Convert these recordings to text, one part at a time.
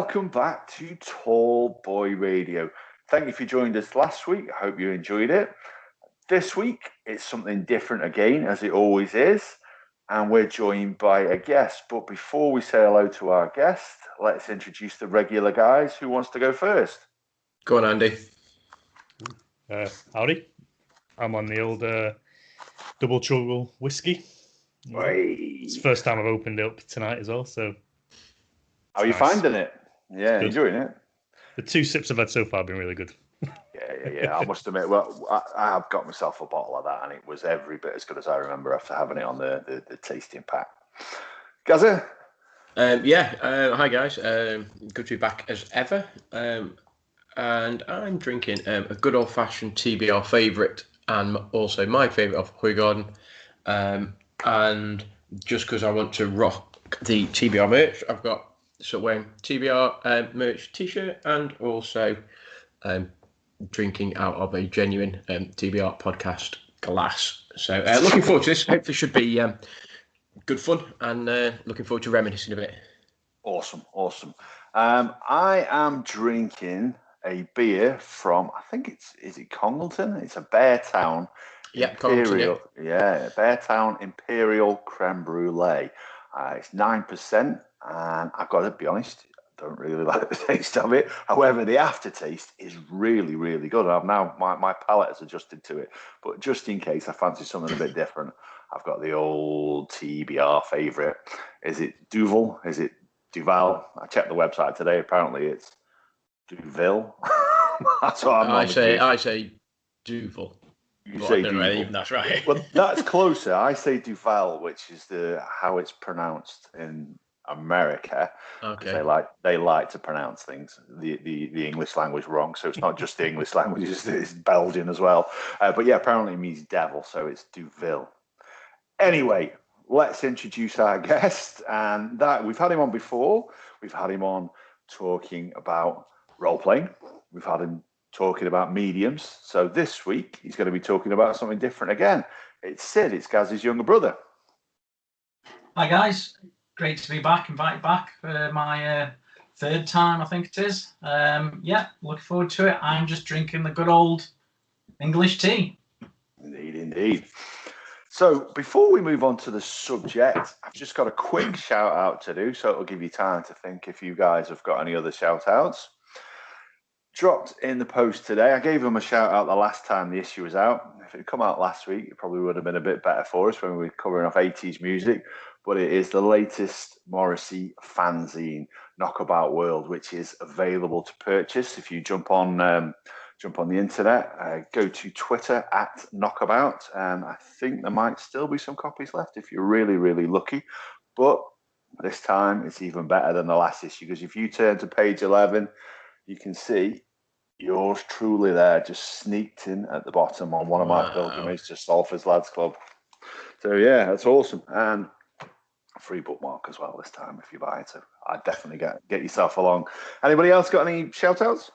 welcome back to Tall Boy Radio. Thank you for joining us last week. I hope you enjoyed it. This week, it's something different again, as it always is, and we're joined by a guest. But before we say hello to our guest, let's introduce the regular guys. Who wants to go first? Go on, Andy. Howdy. I'm on the old double trouble whiskey. It's the first time I've opened it up tonight as well, so... How are you finding it? Yeah, enjoying it? The 2 sips I've had so far have been really good. Yeah. I must admit, well, I have got myself a bottle of that, and it was every bit as good as I remember after having it on the tasting pack. Gaza? Hi guys. Good to be back as ever. And I'm drinking a good old-fashioned TBR favourite, and also my favourite of Hoygarden. And just because I want to rock the TBR merch, I've got wearing TBR merch t-shirt, and also drinking out of a genuine TBR podcast glass. So looking forward to this. Hopefully should be good fun, and looking forward to reminiscing a bit. Awesome. I am drinking a beer from, I think is it Congleton? It's a Beartown. Yeah, Imperial. Yeah, Beartown Imperial Creme Brulee. It's 9%, and I've got to be honest, I don't really like the taste of it. However, the aftertaste is really, really good. I've now my palate has adjusted to it. But just in case I fancy something a bit different, I've got the old TBR favourite. Is it Duvel? Is it Duval? I checked the website today. Apparently, it's Duville. That's what I say Duvel. You say Duval. That's right. Well, that's closer. I say Duval, which is how it's pronounced in America. Okay. They like to pronounce things the English language wrong. So it's not just the English language; it's Belgian as well. But yeah, apparently it means devil, so it's Duville. Anyway, let's introduce our guest, and that we've had him on before. We've had him on talking about role playing. We've had him talking about mediums. So this week, he's going to be talking about something different again. It's Sid. It's Gaz's younger brother. Hi, guys. Great to be back, invited back for my third time, I think it is. Looking forward to it. I'm just drinking the good old English tea. Indeed. So before we move on to the subject, I've just got a quick shout out to do, so it'll give you time to think if you guys have got any other shout outs. Dropped in the post today. I gave him a shout out the last time the issue was out. If it had come out last week, it probably would have been a bit better for us when we were covering off 80s music. But it is the latest Morrissey fanzine, Knockabout World, which is available to purchase. If you jump on the internet, go to Twitter at Knockabout. I think there might still be some copies left if you're really, really lucky. But this time it's even better than the last issue, because if you turn to page 11, you can see yours truly there, just sneaked in at the bottom on one of my pilgrimages to Salford's Lads Club. So yeah, that's awesome. And a free bookmark as well this time if you buy it. So I'd definitely get yourself along. Anybody else got any shout outs?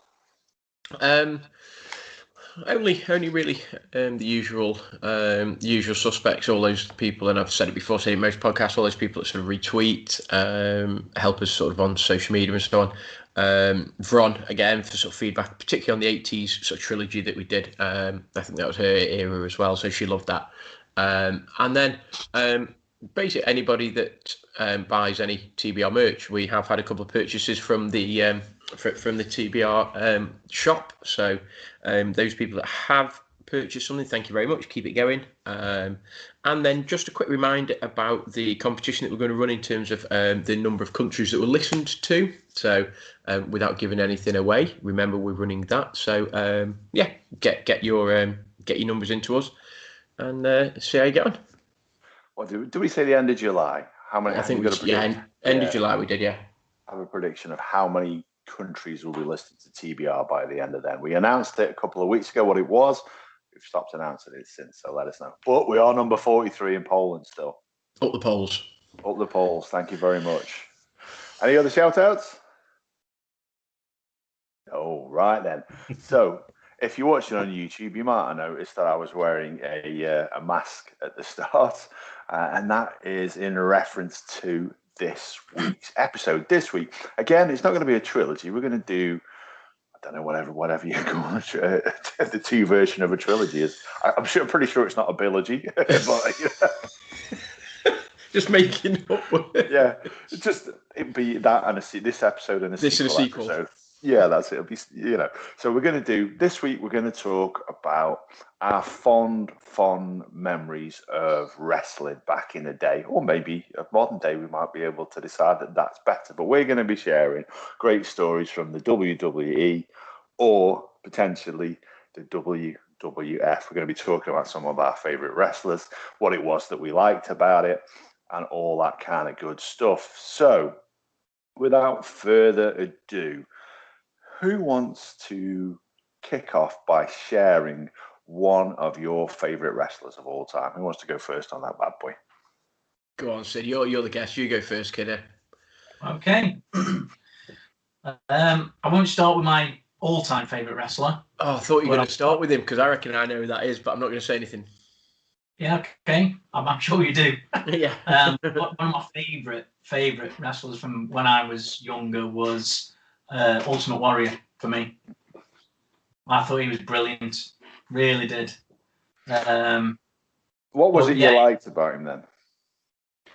Only really the usual suspects, all those people, and I've said it before, saying most podcasts, all those people that sort of retweet, help us sort of on social media and so on. Vron again for sort of feedback, particularly on the 80s sort of trilogy that we did. I think that was her era as well, so she loved that. And then basically anybody that buys any TBR merch, we have had a couple of purchases from the TBR shop. So those people that have purchased something, thank you very much. Keep it going. And then just a quick reminder about the competition that we're going to run in terms of the number of countries that were listened to. So without giving anything away, remember we're running that. So get your numbers into us and see how you get on. Well, do we say the end of July? How many? I think end of July we did. Yeah. I have a prediction of how many countries will be listed to TBR by the end of then. We announced it a couple of weeks ago what it was. We've stopped announcing it since, so let us know. But we are number 43 in Poland still. Up the polls. Up the polls. Thank you very much. Any other shout outs? Oh, right then. So if you're watching on YouTube, you might have noticed that I was wearing a mask at the start. And that is in reference to this week's episode. This week, again, it's not going to be a trilogy. We're going to do, I don't know, whatever you call it, the two version of a trilogy is. I'm pretty sure it's not a bilogy, but just making up. Yeah, it'd be that and this episode and this sequel episode. Yeah, that's it. It'll be, So we're going to do this week. We're going to talk about our fond memories of wrestling back in the day, or maybe of modern day. We might be able to decide that that's better. But we're going to be sharing great stories from the WWE or potentially the WWF. We're going to be talking about some of our favorite wrestlers, what it was that we liked about it, and all that kind of good stuff. So, without further ado, who wants to kick off by sharing one of your favourite wrestlers of all time? Who wants to go first on that bad boy? Go on, Sid. You're the guest. You go first, kiddo. Okay. I won't start with my all-time favourite wrestler. Oh, I thought you were going to start with him because I reckon I know who that is, but I'm not going to say anything. Yeah, okay. I'm sure you do. Yeah. One of my favourite wrestlers from when I was younger was Ultimate Warrior for me. I thought he was brilliant. Really did. What was it you liked about him then?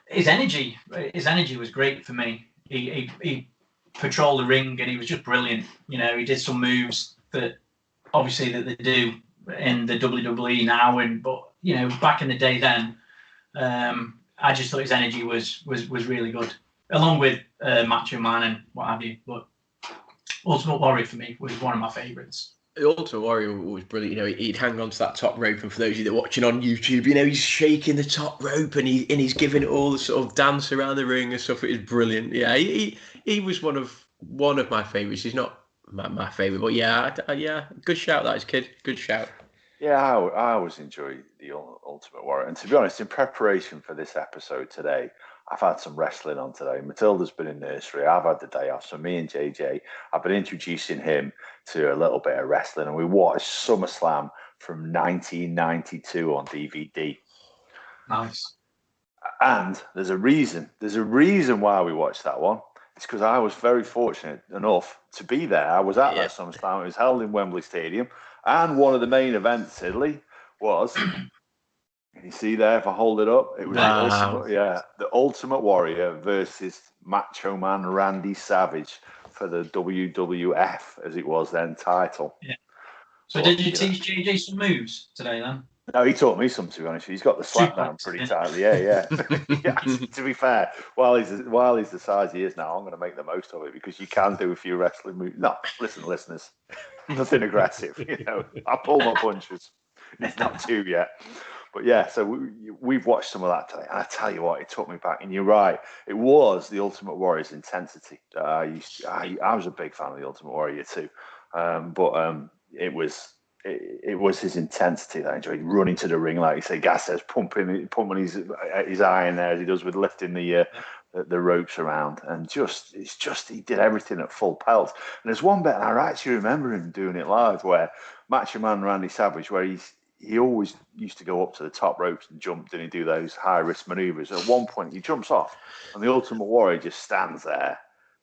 His energy. His energy was great for me. He patrolled the ring and he was just brilliant. He did some moves that obviously that they do in the WWE now, but back in the day then, I just thought his energy was really good, along with Macho Man and what have you. But Ultimate Warrior for me was one of my favourites. The Ultimate Warrior was brilliant. He'd hang on to that top rope, and for those of you that are watching on YouTube, he's shaking the top rope and he's giving it all the sort of dance around the ring and stuff. It was brilliant. Yeah, he was one of my favourites. He's not my favourite, but yeah, good shout, that is, kid. Good shout. Yeah, I always enjoy the Ultimate Warrior. And to be honest, in preparation for this episode today, I've had some wrestling on today. Matilda's been in nursery. I've had the day off. So me and JJ, I've been introducing him to a little bit of wrestling. And we watched SummerSlam from 1992 on DVD. Nice. And there's a reason. There's a reason why we watched that one. It's because I was very fortunate enough to be there. I was at that SummerSlam. It was held in Wembley Stadium. And one of the main events, Italy, was... Can you see there if I hold it up? It was the Ultimate Warrior versus Macho Man Randy Savage for the WWF, as it was then, title. Yeah. So did you teach JJ some moves today then? No, he taught me some, to be honest. He's got the slap down pretty tightly. Yeah. To be fair, while he's the size he is now, I'm going to make the most of it because you can do a few wrestling moves. No, listen, listeners, nothing aggressive. I pull my punches. It's not too yet. But yeah, so we've watched some of that today, and I tell you what, it took me back. And you're right, it was the Ultimate Warrior's intensity. I was a big fan of the Ultimate Warrior too, but it was his intensity that I enjoyed. Running to the ring, like you say, Gas says, pumping his eye in there as he does with lifting the ropes around, and he did everything at full pelt. And there's one bit, and I actually remember him doing it live, where Macho Man Randy Savage, where he always used to go up to the top ropes and jump, and he'd do those high-risk maneuvers. At one point, he jumps off, and the Ultimate Warrior just stands there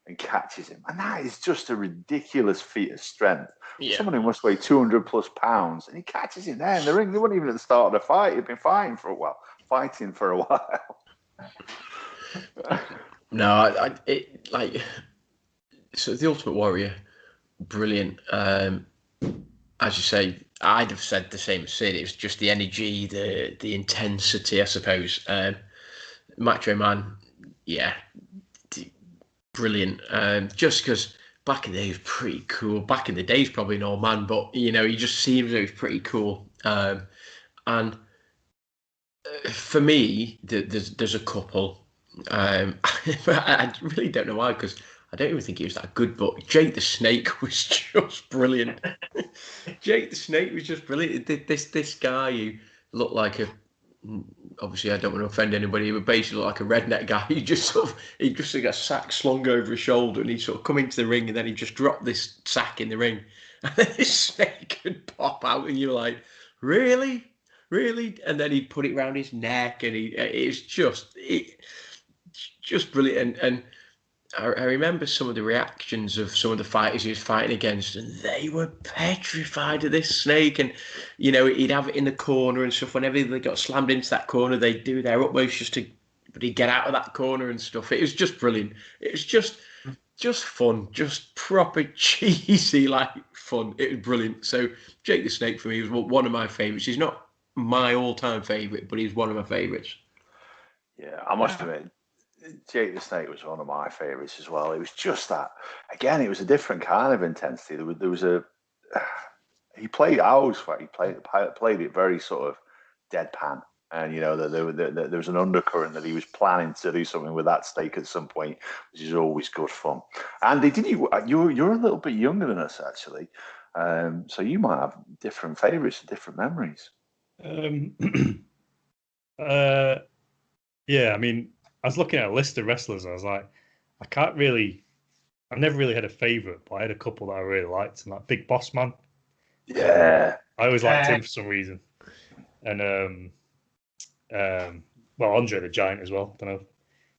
and catches him. And that is just a ridiculous feat of strength. Yeah. Someone who must weigh 200-plus pounds, and he catches him there in the ring. They weren't even at the start of the fight. He'd been fighting for a while. No, so the Ultimate Warrior, brilliant. As you say, I'd have said the same as Sid. It was just the energy, the intensity, I suppose. Macho Man, yeah, brilliant. Just because back in the day he was pretty cool. Back in the day he's probably an old man, but he just seems like he's pretty cool. And for me, there's a couple. I really don't know why, because I don't even think he was that good, but Jake the Snake was just brilliant. Jake the Snake was just brilliant. This guy who looked like obviously I don't want to offend anybody, but basically looked like a redneck guy. He just got a sack slung over his shoulder, and he'd sort of come into the ring, and then he'd just drop this sack in the ring, and then this snake would pop out, and you're like, really? And then he'd put it around his neck, and it's just just brilliant. And I remember some of the reactions of some of the fighters he was fighting against, and they were petrified of this snake. And, you know, he'd have it in the corner and stuff. Whenever they got slammed into that corner, they'd do their utmost just to get out of that corner and stuff. It was just brilliant. It was just fun, just proper cheesy, like fun. It was brilliant. So Jake the Snake for me was one of my favourites. He's not my all-time favourite, but he's one of my favourites. Yeah, I must admit, Jake the Snake was one of my favourites as well. It was just that, again, it was a different kind of intensity. There was a, he played, I always thought he played it very sort of deadpan. And, you know, there was an undercurrent that he was planning to do something with that snake at some point, which is always good fun. Andy, you're a little bit younger than us, actually. So you might have different favourites and different memories. Yeah, I mean, I was looking at a list of wrestlers and I was like, I've never really had a favourite, but I had a couple that I really liked, and like Big Boss Man. Yeah. I always liked him for some reason. And well, Andre the Giant as well. I don't know.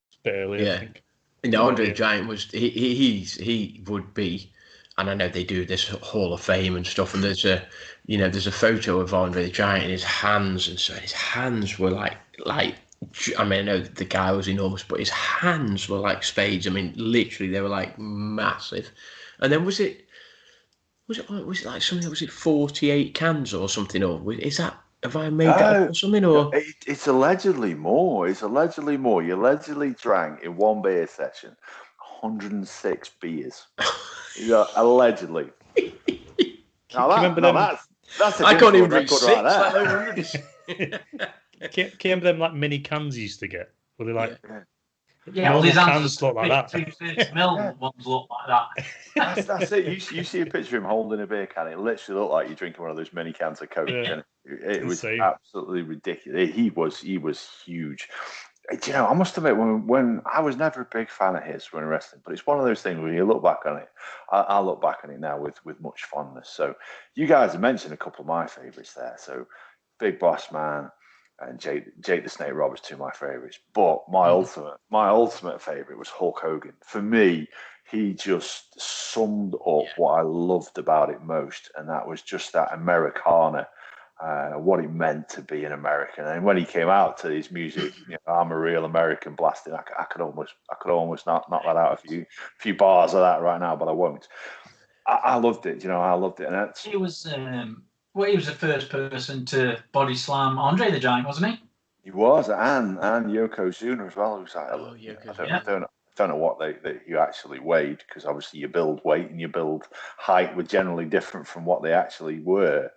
It's a bit earlier, I think. And Andre the Giant was he would be, and I know they do this Hall of Fame and stuff, and there's a photo of Andre the Giant in his hands, and so his hands were like I mean, I know the guy was enormous, but his hands were like spades. I mean, literally, they were like massive. And then was it like something? Was it 48 cans or something? Or is that? Have I made that up or something? Or it's allegedly more. It's allegedly more. You allegedly drank in one beer session 106 beers. Allegedly. That's I can't even drink 6. Right. Can you remember them like mini cans you used to get? Were they like well, these cans look like that? 230 ml ones look like that. That's it. You see a picture of him holding a beer can. It literally looked like you're drinking one of those mini cans of Coke. Yeah. It was absolutely ridiculous. He was huge. You know, I must admit, when I was never a big fan of his when wrestling, but it's one of those things when you look back on it. I look back on it now with much fondness. So you guys have mentioned a couple of my favourites there. So Big Boss Man and Jake the Snake Roberts, two of my favourites. But my ultimate favourite was Hulk Hogan. For me, he just summed up what I loved about it most, and that was just that Americana. What it meant to be an American, and when he came out to his music, I'm a real American, blasting. I could almost knock that out a few bars of that right now, but I won't. I loved it, I loved it, and he was the first person to body slam Andre the Giant, wasn't he? He was, and Yokozuna as well. Who's like, I don't know what you actually weighed, because obviously you build weight and you build height were generally different from what they actually were.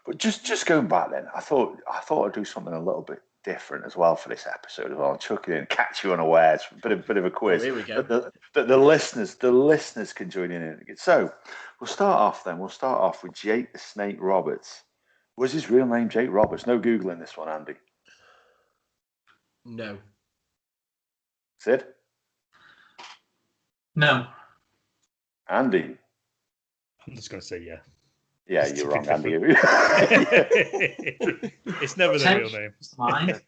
But just going back then, I thought I'd do something a little bit different as well for this episode as well. Chuck it in, catch you unawares, a bit of a quiz. Here we go. The listeners can join in it. So we'll start off with Jake the Snake Roberts. Was his real name Jake Roberts? No Googling this one, Andy. No. Sid? No. Andy? I'm just going to say yeah. Yeah, you're wrong, Andy. It's never the real name. Mine.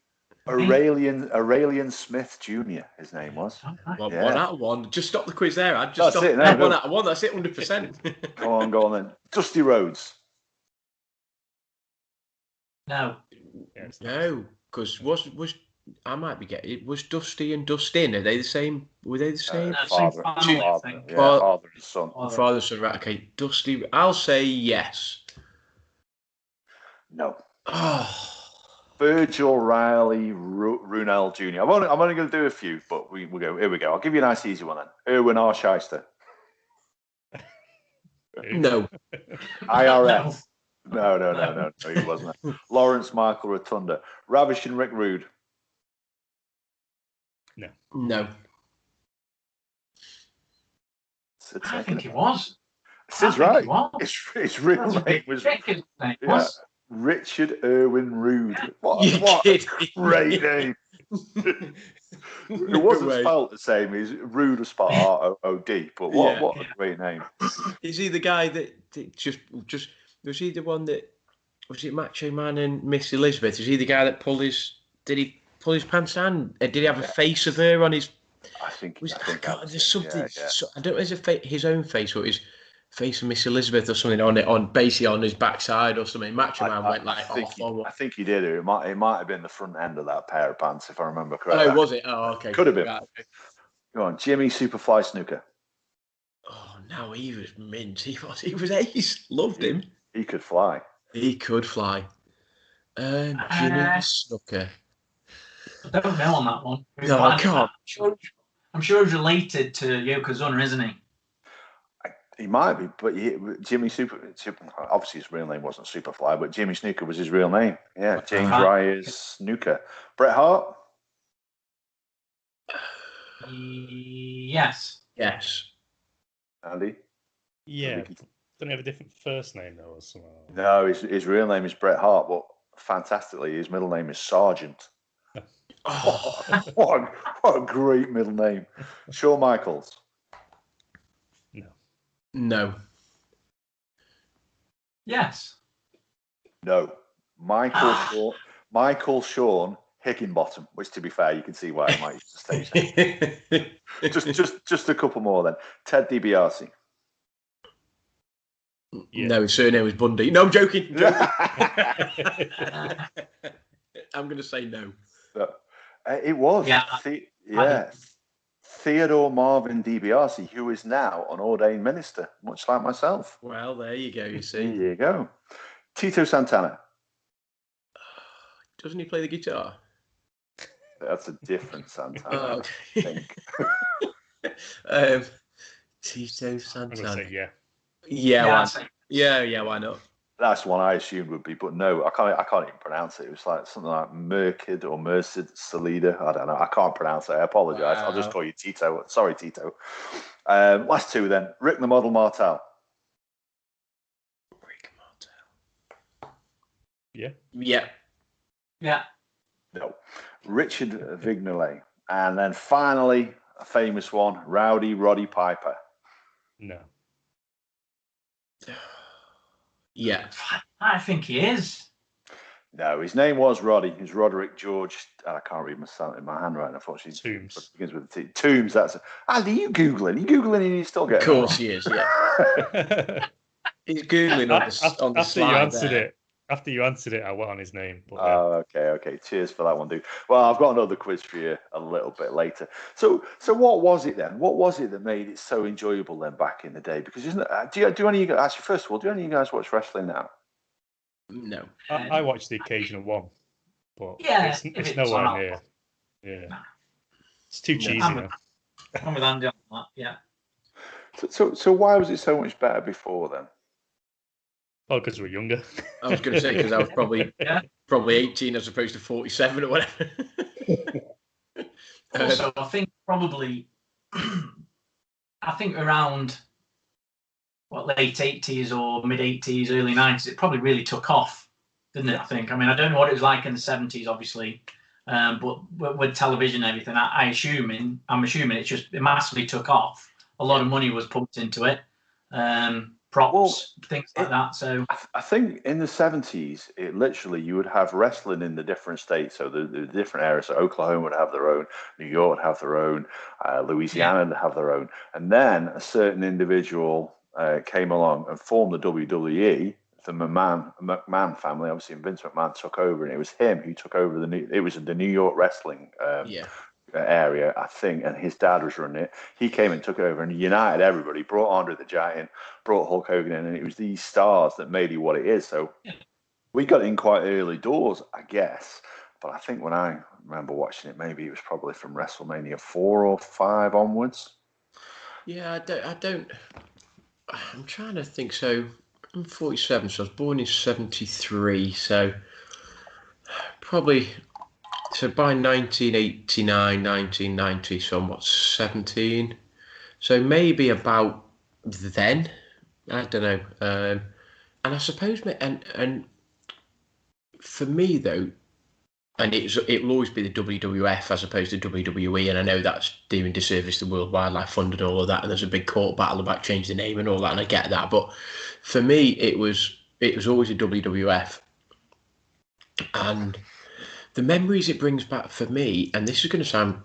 Aurelian Smith Jr. His name was. Well, 1 out of 1. Just stop the quiz there. That's it. No, 1 out of 1. That's it. 100%. Go on then. Dusty Rhodes. No. No, because was I might be getting it. Was Dusty and Dustin? Are they the same? Were they the same? Father and son. Father and son. Right. Okay. Dusty. I'll say yes. No. Oh. Virgil Riley Runel Jr. I'm only going to do a few, but we'll go. Here we go. I'll give you a nice easy one then. Erwin R. Shyster. No. IRS. No, he wasn't. Lawrence Michael Rotunda. Ravishing Rick Rude. No. I think it was. Sid's right. His real name was Richard Irwin Rude. What a great name. It wasn't spelled the same. He's Rude was spelled R-O-O-D, but what a great name. Is he the guy that just was he the one that was it Macho Man and Miss Elizabeth? Is he the guy that did he pull his pants down? Did he have a face of her on his I think there's something. Yeah. I don't know, is it his own face or his face of Miss Elizabeth or something on basically on his backside or something. Macho Man went like off. I think he did it. It might have been the front end of that pair of pants, if I remember correctly. Oh, was it? Oh, okay. Could have been. Right, okay. Go on, Jimmy Superfly Snuka. Oh, no, he was mint. He was ace. Loved him. He could fly. He could fly. Jimmy Snooker. I don't know on that one. No, I can't. I'm sure he's related to Yokozuna, isn't he? He might be, but Jimmy obviously his real name wasn't Superfly, but Jimmy Snooker was his real name. Yeah, James Ryer's Snooker. Bret Hart? Yes. Andy? Yeah. Don't he have a different first name though or something? No, his real name is Bret Hart, but fantastically, his middle name is Sergeant. What a great middle name. Shawn Michaels? No. Yes. No. Michael Shawn Higginbottom, which to be fair, you can see why he might use the stage. just a couple more then. Ted DiBiase. Yeah. No, his surname was Bundy. No, I'm joking. I'm going to say no. It was. Yeah. Theodore Marvin DiBiase, who is now an ordained minister, much like myself. Well, there you go, you see. There you go. Tito Santana. Doesn't he play the guitar? That's a different Santana, okay. I think. Tito Santana. I'm going to say Yeah, why not? That's one I assumed would be, but no, I can't even pronounce it. It was like something like Merced or Merced Salida. I don't know. I can't pronounce it. I apologise. Wow. I'll just call you Tito. Sorry, Tito. Last two then. Rick the Model Martel. Rick Martel. Yeah. No. Richard Vignolet. And then finally, a famous one, Rowdy Roddy Piper. No. Yeah. I think he is. No, his name was Roddy. He's Roderick George. I can't read my handwriting, unfortunately. Tombs. It begins with a T. Tombs. That's. Andy, you Googling? You Googling and you still get Of course he is, yeah. He's Googling on the after slide you answered there. it. After you answered it, I went on his name. But, Okay. Cheers for that one, dude. Well, I've got another quiz for you a little bit later. So what was it then? What was it that made it so enjoyable then back in the day? Because isn't it, do any of you guys, actually, first of all, do any of you guys watch wrestling now? No. I watched the occasional one, but Yeah, it's nowhere near. Yeah. It's too cheesy now. I'm with Andy on that, yeah. So why was it so much better before then? Oh, because we're younger. I was going to say because I was probably 18 as opposed to 47 or whatever. Also, I think probably, around late 80s or mid 80s, early 90s, it probably really took off, didn't it? I think. I mean, I don't know what it was like in the 70s, obviously, but with television and everything, I'm assuming it massively took off. A lot of money was pumped into it. Props, things like that. So I think in the 70s, it literally, you would have wrestling in the different states. So the different areas. So Oklahoma would have their own, New York would have their own, Louisiana would have their own. And then a certain individual came along and formed the WWE. The McMahon family, obviously, and Vince McMahon took over, and it was him who took over the New York wrestling area, I think, and his dad was running it. He came and took over and united everybody, brought Andre the Giant, brought Hulk Hogan in, and it was these stars that made it what it is. So we got in quite early doors, I guess. But I think when I remember watching it, maybe it was probably from WrestleMania 4 or 5 onwards. Yeah, I'm trying to think. So I'm 47, so I was born in 73. So probably. So by 1989, 1990, so I'm 17. So maybe about then, I don't know. And I suppose, and for me though, and it'll always be the WWF as opposed to WWE, and I know that's doing disservice to World Wildlife Fund and all of that, and there's a big court battle about changing the name and all that, and I get that. But for me, it was always a WWF, and the memories it brings back for me, and this is going to sound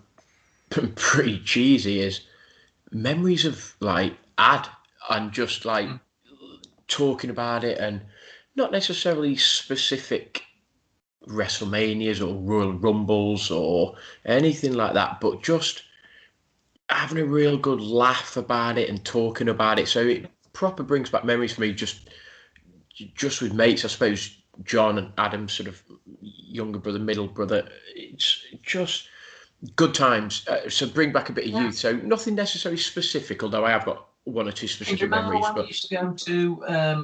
pretty cheesy is memories of like ad and just like talking about it, and not necessarily specific WrestleManias or Royal Rumbles or anything like that, but just having a real good laugh about it and talking about it. So it proper brings back memories for me, just with mates. I suppose John and Adam's sort of younger brother, middle brother. It's just good times. So bring back a bit of youth. So nothing necessarily specific, although I have got one or two specific memories. When we used to go to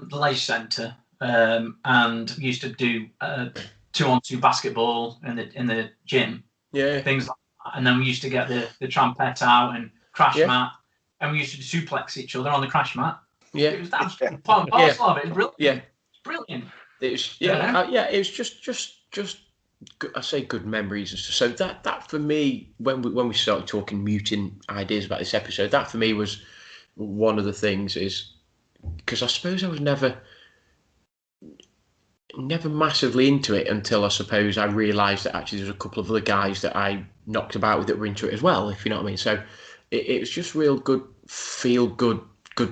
the Leisure Centre and used to do 2-on-2 basketball in the gym. Yeah. Things like that. And then we used to get the trampette out and crash mat, and we used to suplex each other on the crash mat. Yeah. It was that part of it. It was brilliant. Yeah. Brilliant. It was it was just I say good memories and stuff. So that for me, when we started talking muting ideas about this episode, that for me was one of the things, is because I suppose I was never massively into it until I suppose I realised that actually there's a couple of other guys that I knocked about with that were into it as well, if you know what I mean. So it was just real good, feel good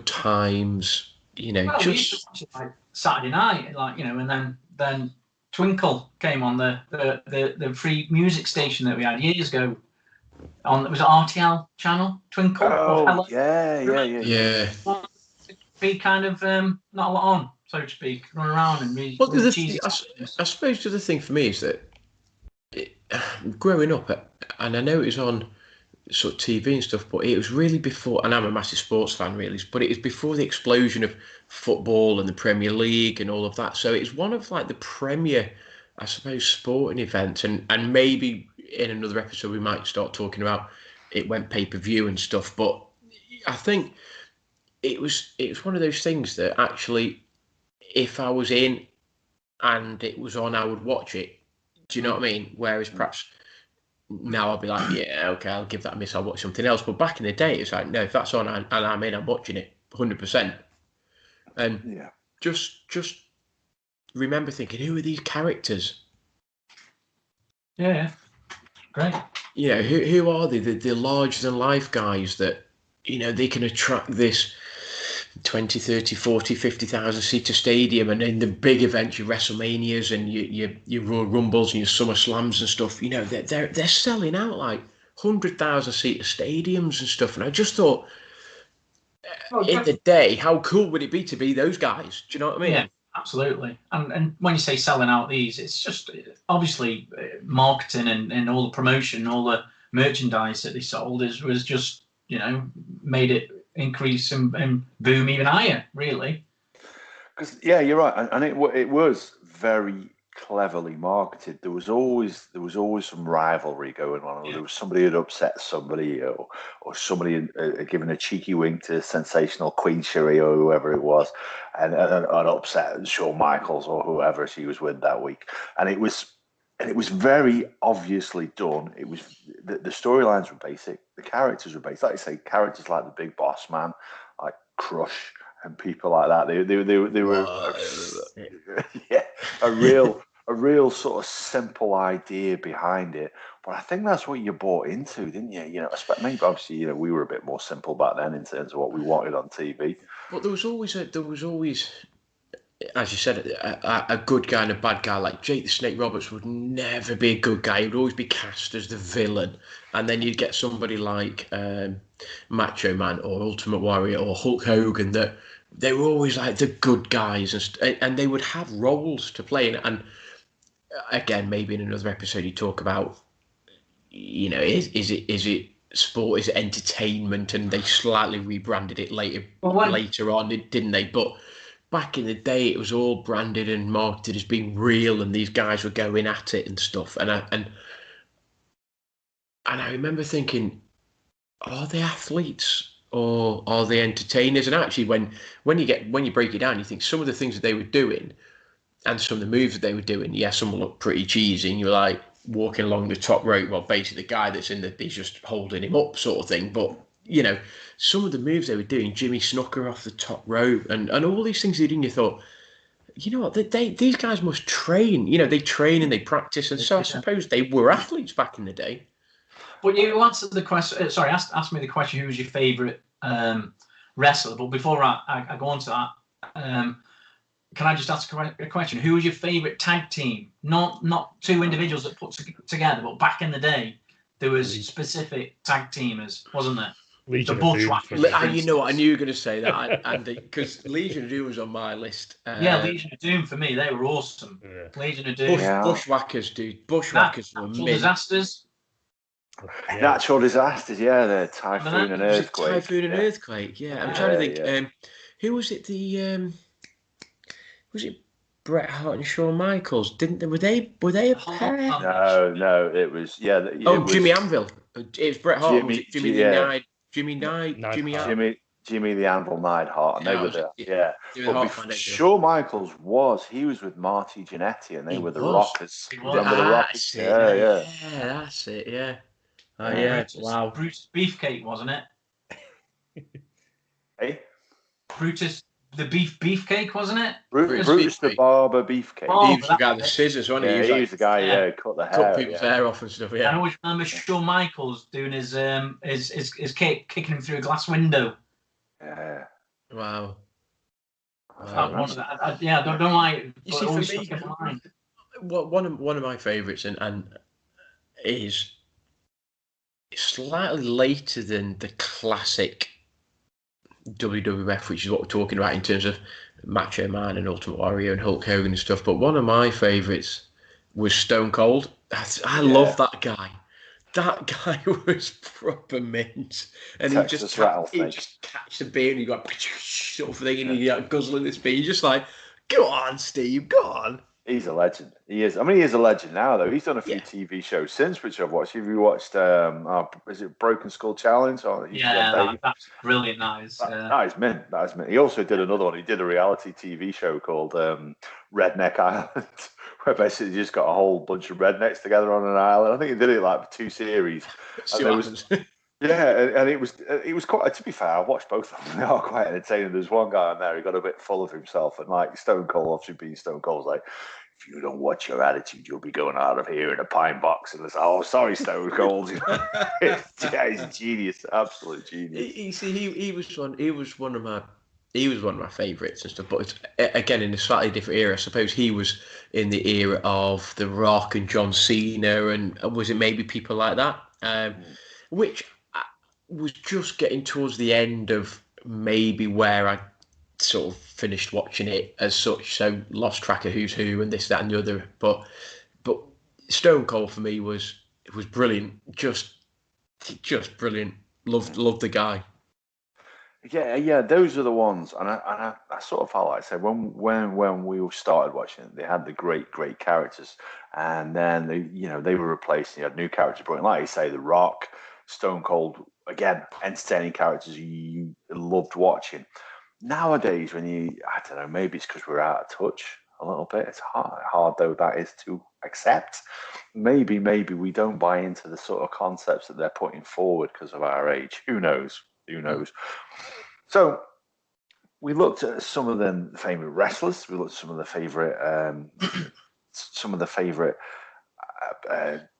times, you know. Well, just we used to watch it like Saturday night, like, you know, and then Twinkle came on the free music station that we had years ago. It was an RTL channel, Twinkle. Oh, yeah. Be kind of not a lot on, so to speak, run around and really. Well, I suppose the other thing for me is that growing up, and I know it was on sort of TV and stuff, but it was really before, and I'm a massive sports fan really, but it was before the explosion of football and the Premier League and all of that. So it's one of like the premier, I suppose, sporting events, and maybe in another episode we might start talking about it went pay-per-view and stuff. But I think it was one of those things that actually, if I was in and it was on, I would watch it. Do you know what I mean? Whereas perhaps now I'll be like, yeah, okay, I'll give that a miss, I'll watch something else. But back in the day, it's like, no, if that's on and I'm in, I'm watching it 100%. And just remember thinking, who are these characters? Yeah, great. You know, who are they? The larger than life guys that, you know, they can attract this 20, 30, 40, 50,000 seater stadium, and in the big events, your WrestleManias and your Royal Rumbles and your Summer Slams and stuff, you know, they're selling out like 100,000 seater stadiums and stuff. And I just thought, in the day, how cool would it be to be those guys? Do you know what I mean? Yeah, absolutely. And when you say selling out these, it's just obviously marketing and all the promotion, all the merchandise that they sold was just, you know, made it increase and boom even higher, really. Because you're right, and it was very cleverly marketed. There was always some rivalry going on. There was somebody had upset somebody, or somebody had given a cheeky wink to sensational Queen Cherie or whoever it was, and upset Shawn Michaels or whoever she was with that week. And it was very obviously done. It was the storylines were basic, the characters were basic. Like you say, characters like the Big Boss Man, like Crush, and people like that. They were a real sort of simple idea behind it. But I think that's what you bought into, didn't you? You know, maybe obviously, you know, we were a bit more simple back then in terms of what we wanted on TV. But there was always, as you said, a good guy and a bad guy. Like Jake the Snake Roberts would never be a good guy. He would always be cast as the villain. And then you'd get somebody like Macho Man or Ultimate Warrior or Hulk Hogan that they were always like the good guys, and they would have roles to play. And again, maybe in another episode you talk about, you know, is it sport, is it entertainment? And they slightly rebranded it later on, didn't they? But back in the day, it was all branded and marketed as being real, and these guys were going at it and stuff. And I remember thinking, are they athletes or are they entertainers? And actually, when you break it down, you think some of the things that they were doing and some of the moves that they were doing, some will look pretty cheesy, and you're like walking along the top rope. Well, basically, the guy that's he's just holding him up, sort of thing. But you know, some of the moves they were doing, Jimmy Snooker off the top rope, and all these things they did, and you thought, you know what, these guys must train. You know, they train and they practice, and so I suppose they were athletes back in the day. But you answered the question. Sorry, ask me the question. Who was your favourite wrestler? But before I go on to that, can I just ask a question? Who was your favourite tag team? Not two individuals that put together, but back in the day, there was specific tag teamers, wasn't there? Legion the of Doom. You know what? I knew you were going to say that, Andy, because Legion of Doom was on my list. Legion of Doom for me, they were awesome. Yeah. Legion of Doom. Bushwhackers, dude. Bushwhackers were Natural disasters. Yeah. Natural disasters, yeah. The typhoon and earthquake. Typhoon and earthquake, yeah. I'm trying to think. Who was it? Was it Bret Hart and Shawn Michaels? Were they a pair? No. It was Jimmy Anvil. It was Bret Hart. Was it Jimmy Knight? Jimmy the Anvil Neidhart, and they were there. But Shawn Michaels he was with Marty Jannetty, and they were the Rockers. Remember the Rockers? Yeah, that's it. Yeah. Oh yeah. Wow. Brutus Beefcake, wasn't it? Hey. Brutus the Beefcake, wasn't it? Brutus the Barber Beefcake. He was the guy with the scissors, wasn't he? He was the guy, cut the hair. Cut people's hair off and stuff. Yeah. I always remember Shawn Michaels doing his kick, kicking him through a glass window. Yeah. Wow. I don't know why. You see, for me, one of my favourites, and is slightly later than the classic WWF, which is what we're talking about in terms of Macho Man and Ultimate Warrior and Hulk Hogan and stuff. But one of my favourites was Stone Cold. I love that guy. That guy was proper mint, and he just catch the beer and he got sort of thing, and he guzzling this beer. You're just like, go on, Steve, go on. He's a legend. He is. I mean, he is a legend now, though. He's done a few TV shows since, which I've watched. Have you watched? Is it Broken Skull Challenge? That's brilliant. That is mint. That is mint. He also did another one. He did a reality TV show called Redneck Island, where basically you just got a whole bunch of rednecks together on an island. I think he did it like for 2 series. And it was quite. To be fair, I watched both of them. They are quite entertaining. There's one guy on there who got a bit full of himself, and like Stone Cold, obviously being Stone Cold, was like, if you don't watch your attitude, you'll be going out of here in a pine box. And it's sorry, Stone Cold. He's a genius, absolute genius. You see, he was one of my favourites and stuff. But again, in a slightly different era. I suppose he was in the era of The Rock and John Cena, and was it maybe people like that, which was just getting towards the end of maybe where I sort of finished watching it as such, so lost track of who's who and this, that, and the other. But Stone Cold for me was brilliant, just brilliant. Loved the guy. Yeah, those are the ones, and I sort of felt like I said when we all started watching it, they had the great characters, and then they were replaced. You had new characters brought in, like you say, The Rock, Stone Cold, again, entertaining characters you loved watching. Nowadays, I don't know, maybe it's because we're out of touch a little bit. It's hard though that is to accept. Maybe we don't buy into the sort of concepts that they're putting forward because of our age. Who knows? So we looked at some of the favorite wrestlers. We looked at some of the favorite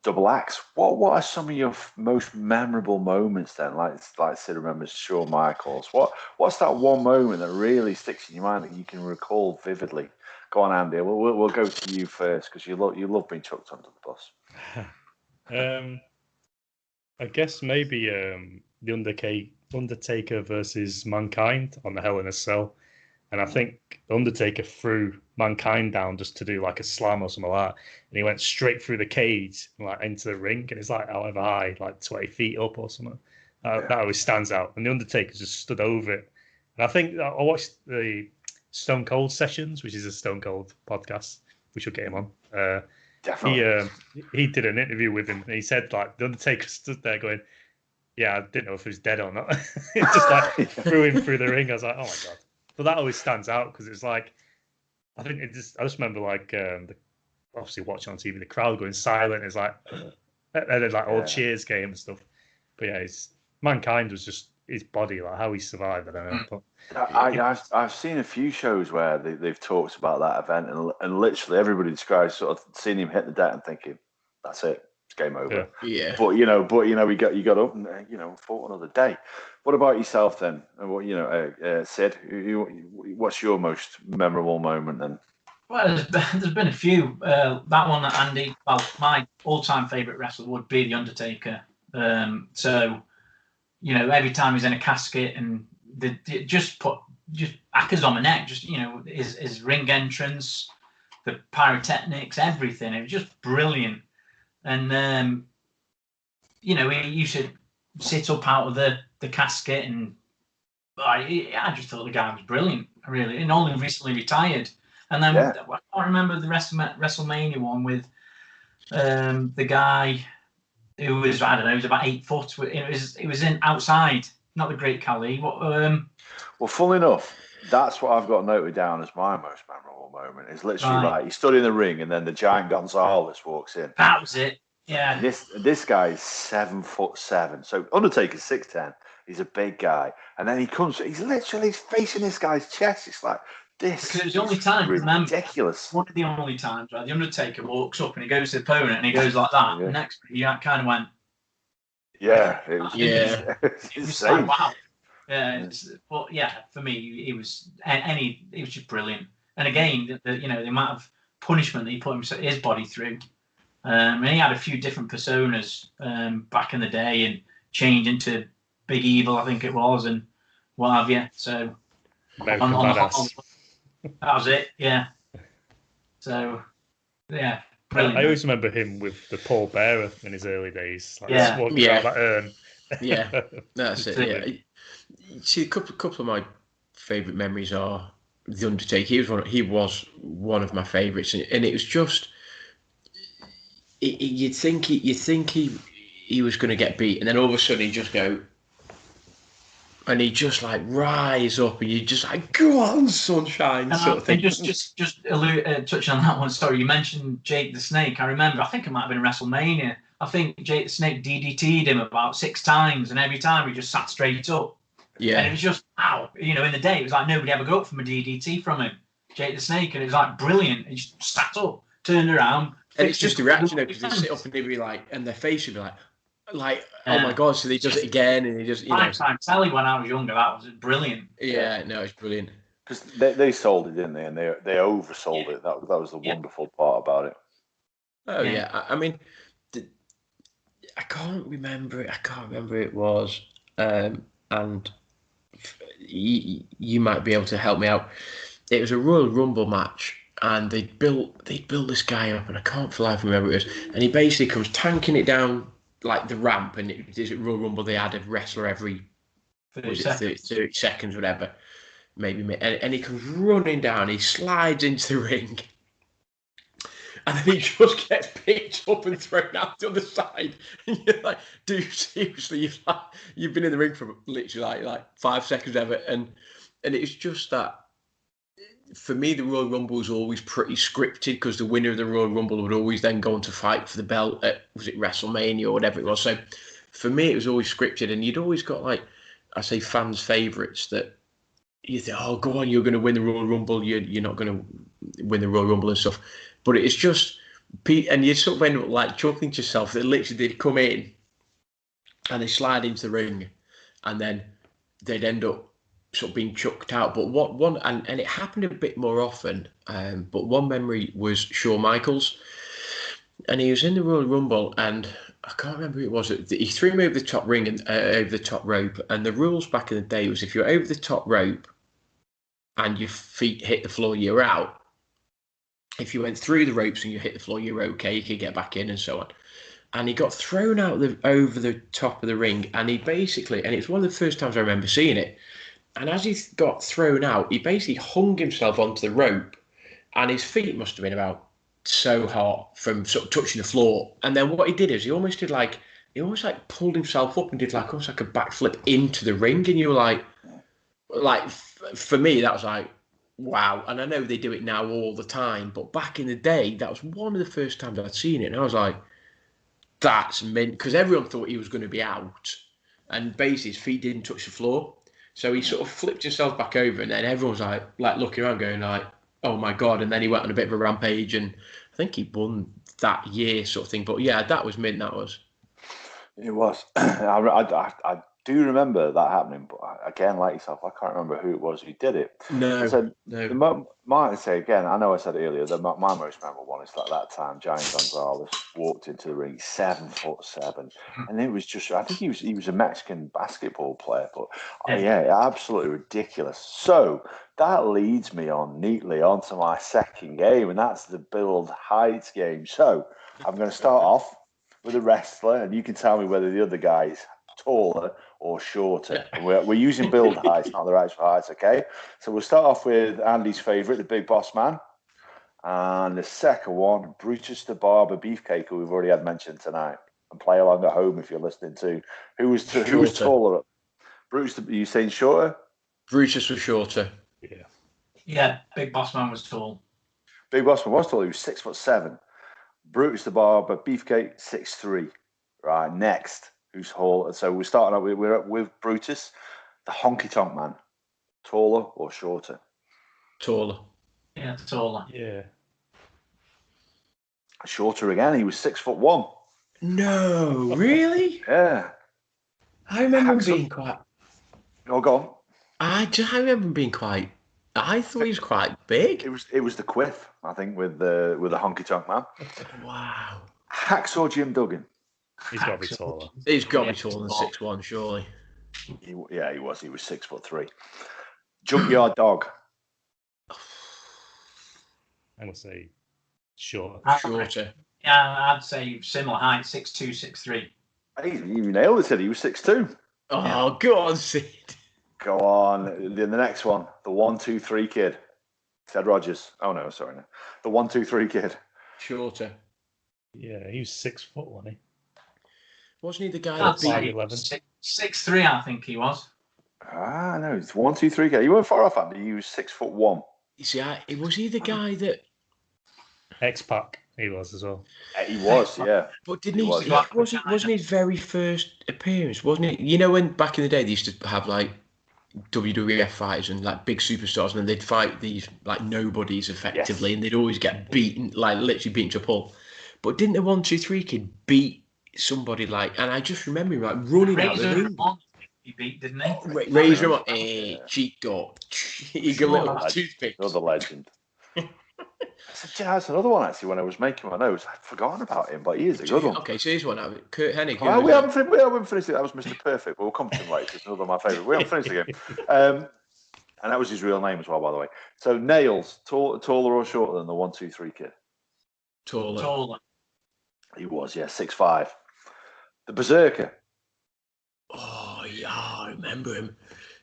double acts. What are some of your most memorable moments then? Like Sid remembers Shawn Michaels. What's that one moment that really sticks in your mind that you can recall vividly? Go on, Andy. We'll go to you first because you love being chucked under the bus. I guess maybe the Undertaker versus Mankind on the Hell in a Cell. And I think Undertaker threw Mankind down just to do like a slam or something like that. And he went straight through the cage, like into the ring. And it's like however high, like 20 feet up or something. That always stands out. And the Undertaker just stood over it. And I think I watched the Stone Cold Sessions, which is a Stone Cold podcast. We should get him on. Definitely. He did an interview with him. And he said like the Undertaker stood there going, yeah, I didn't know if he was dead or not. Just like threw him through the ring. I was like, oh my God. But that always stands out because it's like, I just remember like, obviously watching on TV, the crowd going silent. It's like, and then like all cheers came and stuff. But yeah, Mankind was just his body, like how he survived. I don't know. But I've seen a few shows where they've talked about that event, and literally everybody describes sort of seeing him hit the deck and thinking, that's it. It's game over. Yeah. But you know, he got up and fought another day. What about yourself then? What Sid? What's your most memorable moment then? Well, there's been a few. That one that Andy, well, my all-time favourite wrestler would be The Undertaker. So, every time he's in a casket and they just hackers on my neck, his ring entrance, the pyrotechnics, everything. It was just brilliant. And, he used to sit up out of the casket and I just thought the guy was brilliant, really, and only recently retired. And then I can't remember the WrestleMania one with the guy who was, I don't know, he was about 8 foot. It was in outside, not the Great Khali. Well, full enough, that's what I've got noted down as my most memorable moment. Is literally like he stood in the ring and then the giant Gonzalez walks in. That was it. Yeah. This guy is 7'7", so Undertaker's 6'10". He's a big guy, and then he comes. He's literally facing this guy's chest. It's like this. Because it was the only time. Ridiculous. One of the only times, right? The Undertaker walks up and he goes to the opponent and he goes like that. Yeah. The next, you kind of went. Yeah, it was. Yeah, it was like, wow. Yeah, but yeah, for me, it was just brilliant. And again, the amount of punishment that he put his body through. And he had a few different personas back in the day and changed into Big Evil, I think it was, and what have you. So on the whole, that was it, yeah. So yeah, brilliant. I always remember him with the Paul Bearer in his early days. Like walking around that urn. Yeah, that's it. Yeah. See, a couple of my favourite memories are The Undertaker. He was one of my favourites, and it was just. You'd think he was going to get beat, and then all of a sudden he'd just go, and he'd just like rise up, and you'd just like, go on, sunshine, sort of thing. Just touching on that one. Sorry, you mentioned Jake the Snake. I remember. I think it might have been WrestleMania. I think Jake the Snake DDT'd him about 6 times, and every time he just sat straight up. Yeah. And it was just wow. In the day, it was like nobody ever got up from a DDT from him, Jake the Snake, and it was like brilliant. He just sat up, turned around. And it's just the reaction, because they sit up and they'd be like, and their face would be like, oh my god! So he does it again, and he just, Time telly when I was younger, that was brilliant. Yeah, no, it's brilliant. Because they sold it, didn't they? And they oversold it. That was the wonderful part about it. Oh yeah, I mean, I can't remember it. It was, and you might be able to help me out. It was a Royal Rumble match. And they built this guy up, and I can't for life remember who it was. And he basically comes tanking it down like the ramp, and is it Royal Rumble? They had a wrestler every 30 seconds, whatever, maybe. And he comes running down. He slides into the ring, and then he just gets picked up and thrown out the other side. And you're like, dude, seriously, you've been in the ring for literally like 5 seconds ever, and it's just that. For me, the Royal Rumble was always pretty scripted, because the winner of the Royal Rumble would always then go on to fight for the belt at, was it WrestleMania or whatever it was. So for me, it was always scripted, and you'd always got, like, I say, fans' favourites that you think, oh, go on, you're going to win the Royal Rumble, you're not going to win the Royal Rumble and stuff. But it's just, and you sort of end up like chuckling to yourself that literally they'd come in and they slide into the ring, and then they'd end up sort of being chucked out. But and it happened a bit more often, but one memory was Shawn Michaels, and he was in the Royal Rumble, and I can't remember who it was. He threw me over the top ring and over the top rope, and the rules back in the day was if you're over the top rope and your feet hit the floor, you're out. If you went through the ropes and you hit the floor, you're okay, you could get back in and so on. And he got thrown out over the top of the ring, and he basically, and it's one of the first times I remember seeing it, and as he got thrown out, he basically hung himself onto the rope, and his feet must have been about so hot from sort of touching the floor. And then what he did is he almost pulled himself up and did almost like a backflip into the ring. And you were like for me, that was like, wow. And I know they do it now all the time, but back in the day, that was one of the first times I'd seen it. And I was like, that's mint, because everyone thought he was going to be out, and basically his feet didn't touch the floor. So he sort of flipped himself back over, and then everyone was like looking around going like, oh my God. And then he went on a bit of a rampage, and I think he won that year sort of thing. But yeah, that was mint. That was. It was. I do remember that happening, but again, like yourself, I can't remember who it was who did it. No, So no. might say again, I know I said earlier that my most memorable one is that time Giant Gonzalez walked into the ring, 7'7", and it was just, I think he was a Mexican basketball player, but yeah, absolutely ridiculous. So that leads me on neatly onto my second game, and that's the build heights game. So I'm going to start off with a wrestler, and you can tell me whether the other guy is taller or shorter. And we're using build heights, not the actual heights, okay? So we'll start off with Andy's favourite, the Big Boss Man. And the second one, Brutus the Barber Beefcake, who we've already had mentioned tonight. And play along at home if you're listening to. Who was taller? Brutus, are you saying shorter? Brutus was shorter. Yeah, Big Boss Man was tall. Big Boss Man was tall. He was 6'7". Brutus the Barber Beefcake, 6'3". Right, next. Who's taller? So we're starting out with Brutus, the Honky Tonk Man. Taller or shorter? Taller. Yeah, taller. Yeah. Shorter again. He was 6'1". No, really? Yeah. I remember him being quite. Oh, go on. I remember him being quite. I thought he was quite big. It was the quiff, I think, with the Honky Tonk Man. Wow. Hacksaw Jim Duggan. He's got to be taller. He's got to be taller than 6'1", surely. He was. He was 6'3". Junkyard Dog. I'm going to say shorter. Shorter. Yeah, I'd say similar height, 6'2", 6'3". You nailed it, said he was 6'2". Oh, go on, Sid. Go on. The next one, the 1-2-3 kid. Ted Rogers. Oh, no, sorry. No. The 1-2-3 kid. Shorter. Yeah, he was 6 foot, wasn't he? Wasn't he the guy I'd that say beat 5'11"? 6'3", I think he was. No, it's 1-2-3 kid. You weren't far off, Andy. He was 6'1". You see, was he the guy that? X-Pac, he was as well. He was, yeah. But didn't he? Wasn't his very first appearance? Wasn't it? You know, when back in the day they used to have like WWF fighters and like big superstars, and then they'd fight these like nobodies effectively, and they'd always get beaten, like literally beaten to a pulp. But didn't the 1-2-3 kid beat somebody like? And I just remember him like running out the ring. He beat, didn't he? Razor Ramon, cheat dog, eager little toothpick. Another legend. That's another one actually. When I was making my notes, I'd forgotten about him, but he is a good one. Okay, so here's one. Kurt Hennig. We haven't finished it. That was Mr. Perfect, but we'll come to him later. It's another of my favourite. We haven't finished the game. And that was his real name as well, by the way. So Nails, taller or shorter than the 1-2-3 kid? Taller. He was, yeah, 6'5". The Berserker. Oh yeah, I remember him.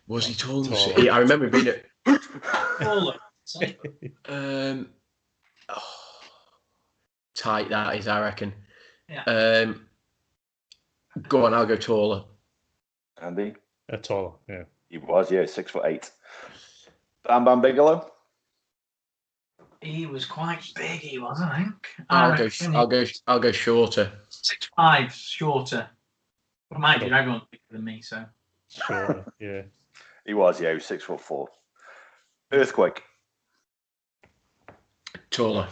Was he taller? I remember him being Taller. Tight that is, I reckon. Yeah. Go on, I'll go taller. Andy? Taller, yeah. He was, yeah, 6'8". Bam Bam Bigelow. He was quite big. He was, I think. I'll go shorter. 6'5", shorter. Well, mind you, everyone's bigger than me, so. Shorter, yeah. He was, yeah, he was 6'4". Earthquake. Taller.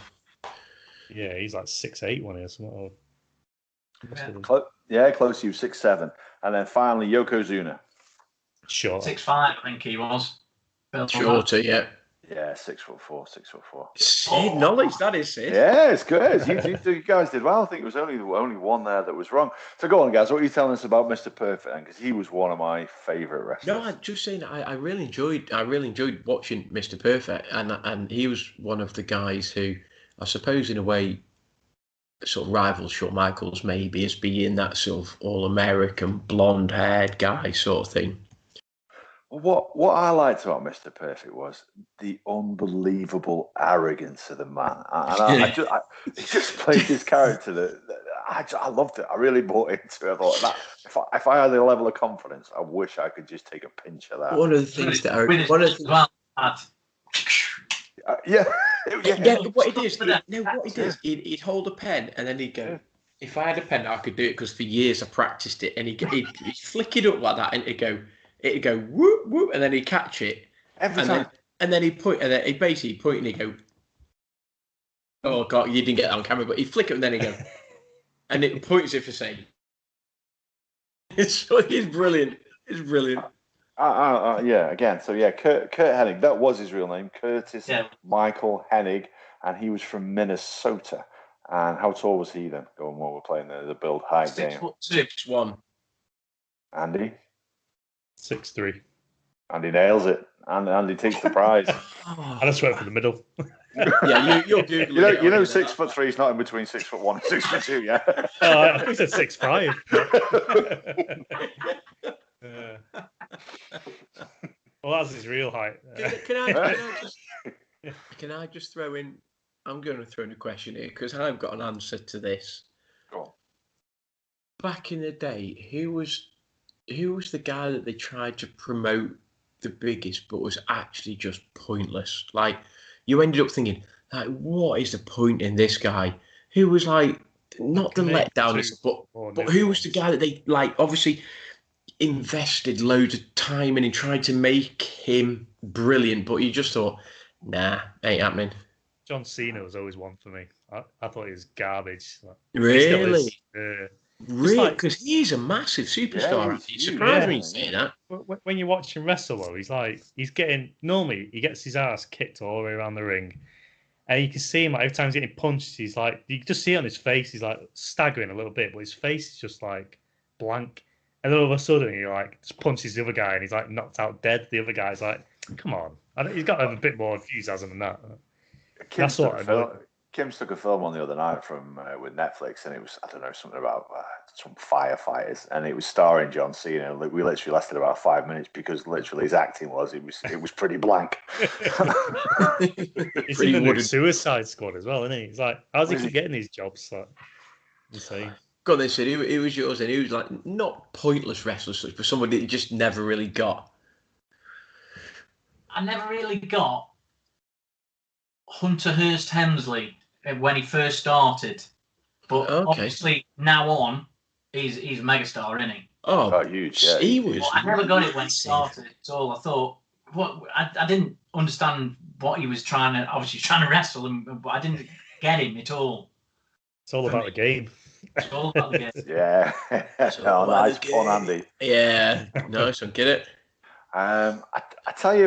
Yeah, he's like 6'8" when he has something. Close to you, 6'7". And then finally, Yokozuna. Shorter. 6'5", I think he was. Shorter, yeah. Yeah, 6'4". Sid knowledge, that is Sid. Yeah, it's good. You guys did well. I think it was only one there that was wrong. So go on, guys. What are you telling us about Mr. Perfect? Because he was one of my favourite wrestlers. No, I'm just saying. I really enjoyed watching Mr. Perfect, and he was one of the guys who, I suppose, in a way, sort of rivals Shawn Michaels maybe as being that sort of all-American blonde-haired guy sort of thing. What I liked about Mr. Perfect was the unbelievable arrogance of the man. And he just played this character that I loved it. I really bought into it. I thought that if I had a level of confidence, I wish I could just take a pinch of that. One of the things that what it is, he'd hold a pen and then he'd go, if I had a pen, I could do it because for years I practiced it. And he'd flick it up like that and it'd go whoop whoop, and then he'd catch it every time. And then he'd point, and then he'd basically point and he'd go, Oh God, you didn't get that on camera, but he'd flick it and then he'd go, and it points it for saying. It's brilliant. It's brilliant. Yeah, again, so yeah, Kurt Hennig, that was his real name, Curtis Michael Hennig, and he was from Minnesota. And how tall was he then? Going while we're playing the build height game. 6'1". Andy? 6'3". Andy nails it. And Andy takes the prize. I just went for the middle. Yeah, you're Googling you know 6'3" is not in between 6'1" and 6'2", yeah? Oh, I think it said 6'5". Well, that's his real height. Can I just throw in? I'm going to throw in a question here because I've got an answer to this. Go on. Back in the day, who was the guy that they tried to promote the biggest, but was actually just pointless? Like, you ended up thinking, like, what is the point in this guy? Who was like, not the letdown, but who was the guy that they like? Obviously, invested loads of time in and tried to make him brilliant, but you just thought, nah, ain't happening. John Cena was always one for me. I thought he was garbage. Really? Really? Because like, he's a massive superstar. Yeah, he's surprised me to say that. When you watch him wrestle, though, normally he gets his ass kicked all the way around the ring. And you can see him, like, every time he's getting punched, he's like, you can just see it on his face, he's like staggering a little bit, but his face is just like blank. And then all of a sudden, he like just punches the other guy and he's like knocked out dead. The other guy's like, come on. He's got to have a bit more enthusiasm than that. Kim took a film on the other night from with Netflix, and it was, I don't know, something about some firefighters, and it was starring John Cena. We literally lasted about 5 minutes because literally his acting was pretty blank. He's in the new Suicide Squad as well, isn't he? He's like, how's he keep getting these jobs? Like, insane. God, they said he was yours, and he was like not pointless wrestlers, but somebody that you just never really got. I never really got Hunter Hearst Helmsley when he first started, but obviously now on, he's a megastar, isn't he? Oh, huge! Yeah, he was. Well, I never got it when he started at all. I thought, I didn't understand what he was trying to wrestle him, but I didn't get him at all. It's all about the game. It's all about the game. Yeah, nice fun, Andy. Yeah, nice one. Get it. I tell you,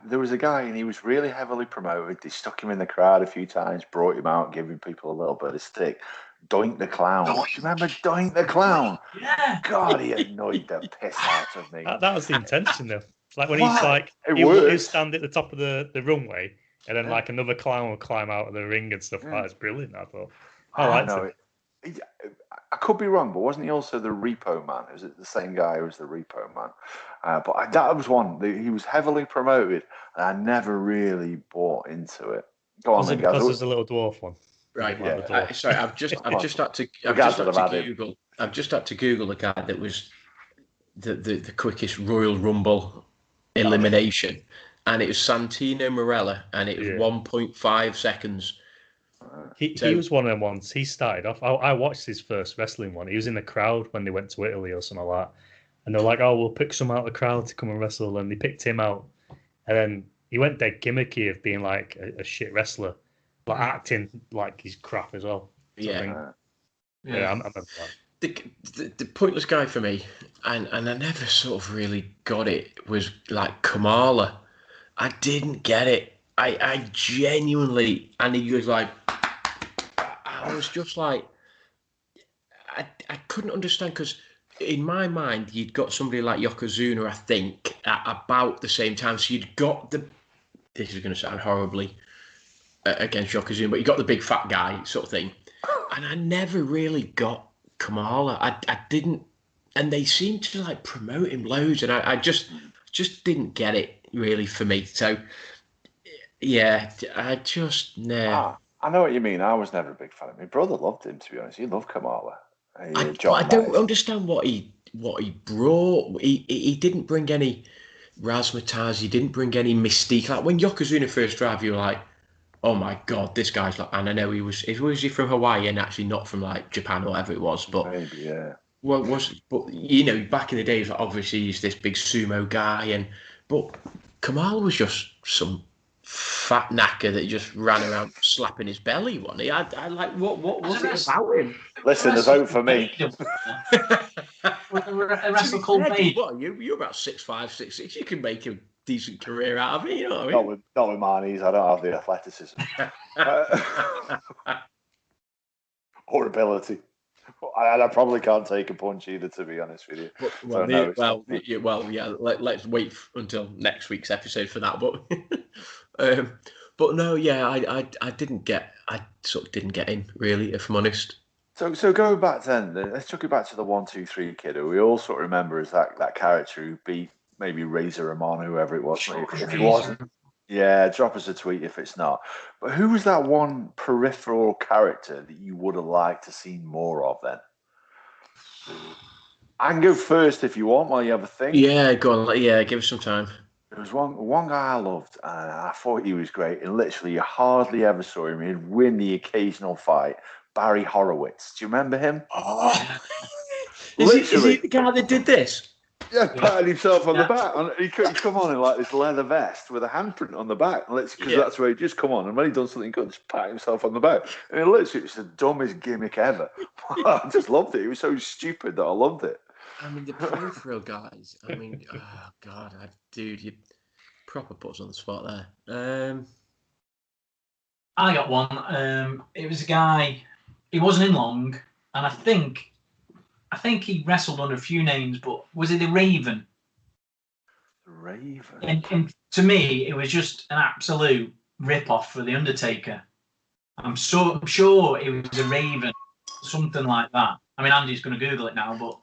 there was a guy, and he was really heavily promoted. They stuck him in the crowd a few times, brought him out, giving people a little bit of stick. Doink the Clown. Do you remember Doink the Clown? Yeah. God, he annoyed the piss out of me. That was the intention, though. Like when he's like, he'll stand at the top of the runway, and then like another clown will climb out of the ring and stuff. That was brilliant. I thought. I liked it. I could be wrong, but wasn't he also the Repo Man? Was it the same guy who was the Repo Man? But that was one. He was heavily promoted, and I never really bought into it. Go on, was it because there's a little dwarf one? Right. Yeah. Sorry, I've just had to Google. I've just had to Google the guy that was the quickest Royal Rumble elimination, and it was Santino Marella, and it was 1.5 seconds. He was one of them ones. He started off. I watched his first wrestling one. He was in the crowd when they went to Italy or something like that. And they're like, "Oh, we'll pick some out of the crowd to come and wrestle." And they picked him out. And then he went dead gimmicky of being like a shit wrestler, like acting like he's crap as well. Yeah, I remember that. The pointless guy for me, and I never sort of really got it, was like Kamala. I didn't get it. I genuinely, and he was like, I was just like, I couldn't understand, because in my mind, you'd got somebody like Yokozuna, I think, at about the same time. So you'd got this is going to sound horribly against Yokozuna, but you got the big fat guy sort of thing. And I never really got Kamala. I didn't, and they seemed to like promote him loads, and I just didn't get it really for me. So yeah, I just I know what you mean. I was never a big fan of him. My brother loved him, to be honest. He loved Kamala. I don't understand what he brought. He didn't bring any razzmatazz. He didn't bring any mystique. Like when Yokozuna first arrived, you were like, "Oh my god, this guy's like." And I know he was he from Hawaii and actually not from like Japan or whatever it was. But maybe, yeah. Well, but you know, back in the days, like, obviously he's this big sumo guy, but Kamala was just some fat knacker that just ran around slapping his belly. One, I like what was it about him? Listen, there's hope for me. A wrestler called Bayou. What, you're about 6'5", 6'6". You can make a decent career out of it. You know what I mean? Not with my knees. I don't have the athleticism or ability. I probably can't take a punch either, to be honest with you. Let's wait until next week's episode for that. But no, yeah, I sort of didn't get in, really, if I'm honest. So going back then, let's chuck it back to the 1, 2, 3 kid who we all sort of remember as that character who beat maybe Razor Ramon, whoever it was. If he wasn't, yeah, drop us a tweet if it's not. But who was that one peripheral character that you would have liked to see more of then? I can go first if you want while you have a think. Yeah, go on. Yeah, give us some time. There was one guy I loved, and I thought he was great. And literally, you hardly ever saw him. He'd win the occasional fight. Barry Horowitz. Do you remember him? Oh. Is he the guy that did this? Yeah, patting himself on the back. And he come on in like this leather vest with a handprint on the back. Because that's where he just come on. And when he'd done something good, just pat himself on the back. And literally, it's the dumbest gimmick ever. I just loved it. It was so stupid that I loved it. I mean, the peripheral guys. I mean, oh God, dude, you proper put us on the spot there. I got one. It was a guy. He wasn't in long, and I think he wrestled under a few names. But was it the Raven? The Raven. And to me, it was just an absolute rip-off for the Undertaker. I'm sure it was a Raven, something like that. I mean, Andy's going to Google it now, but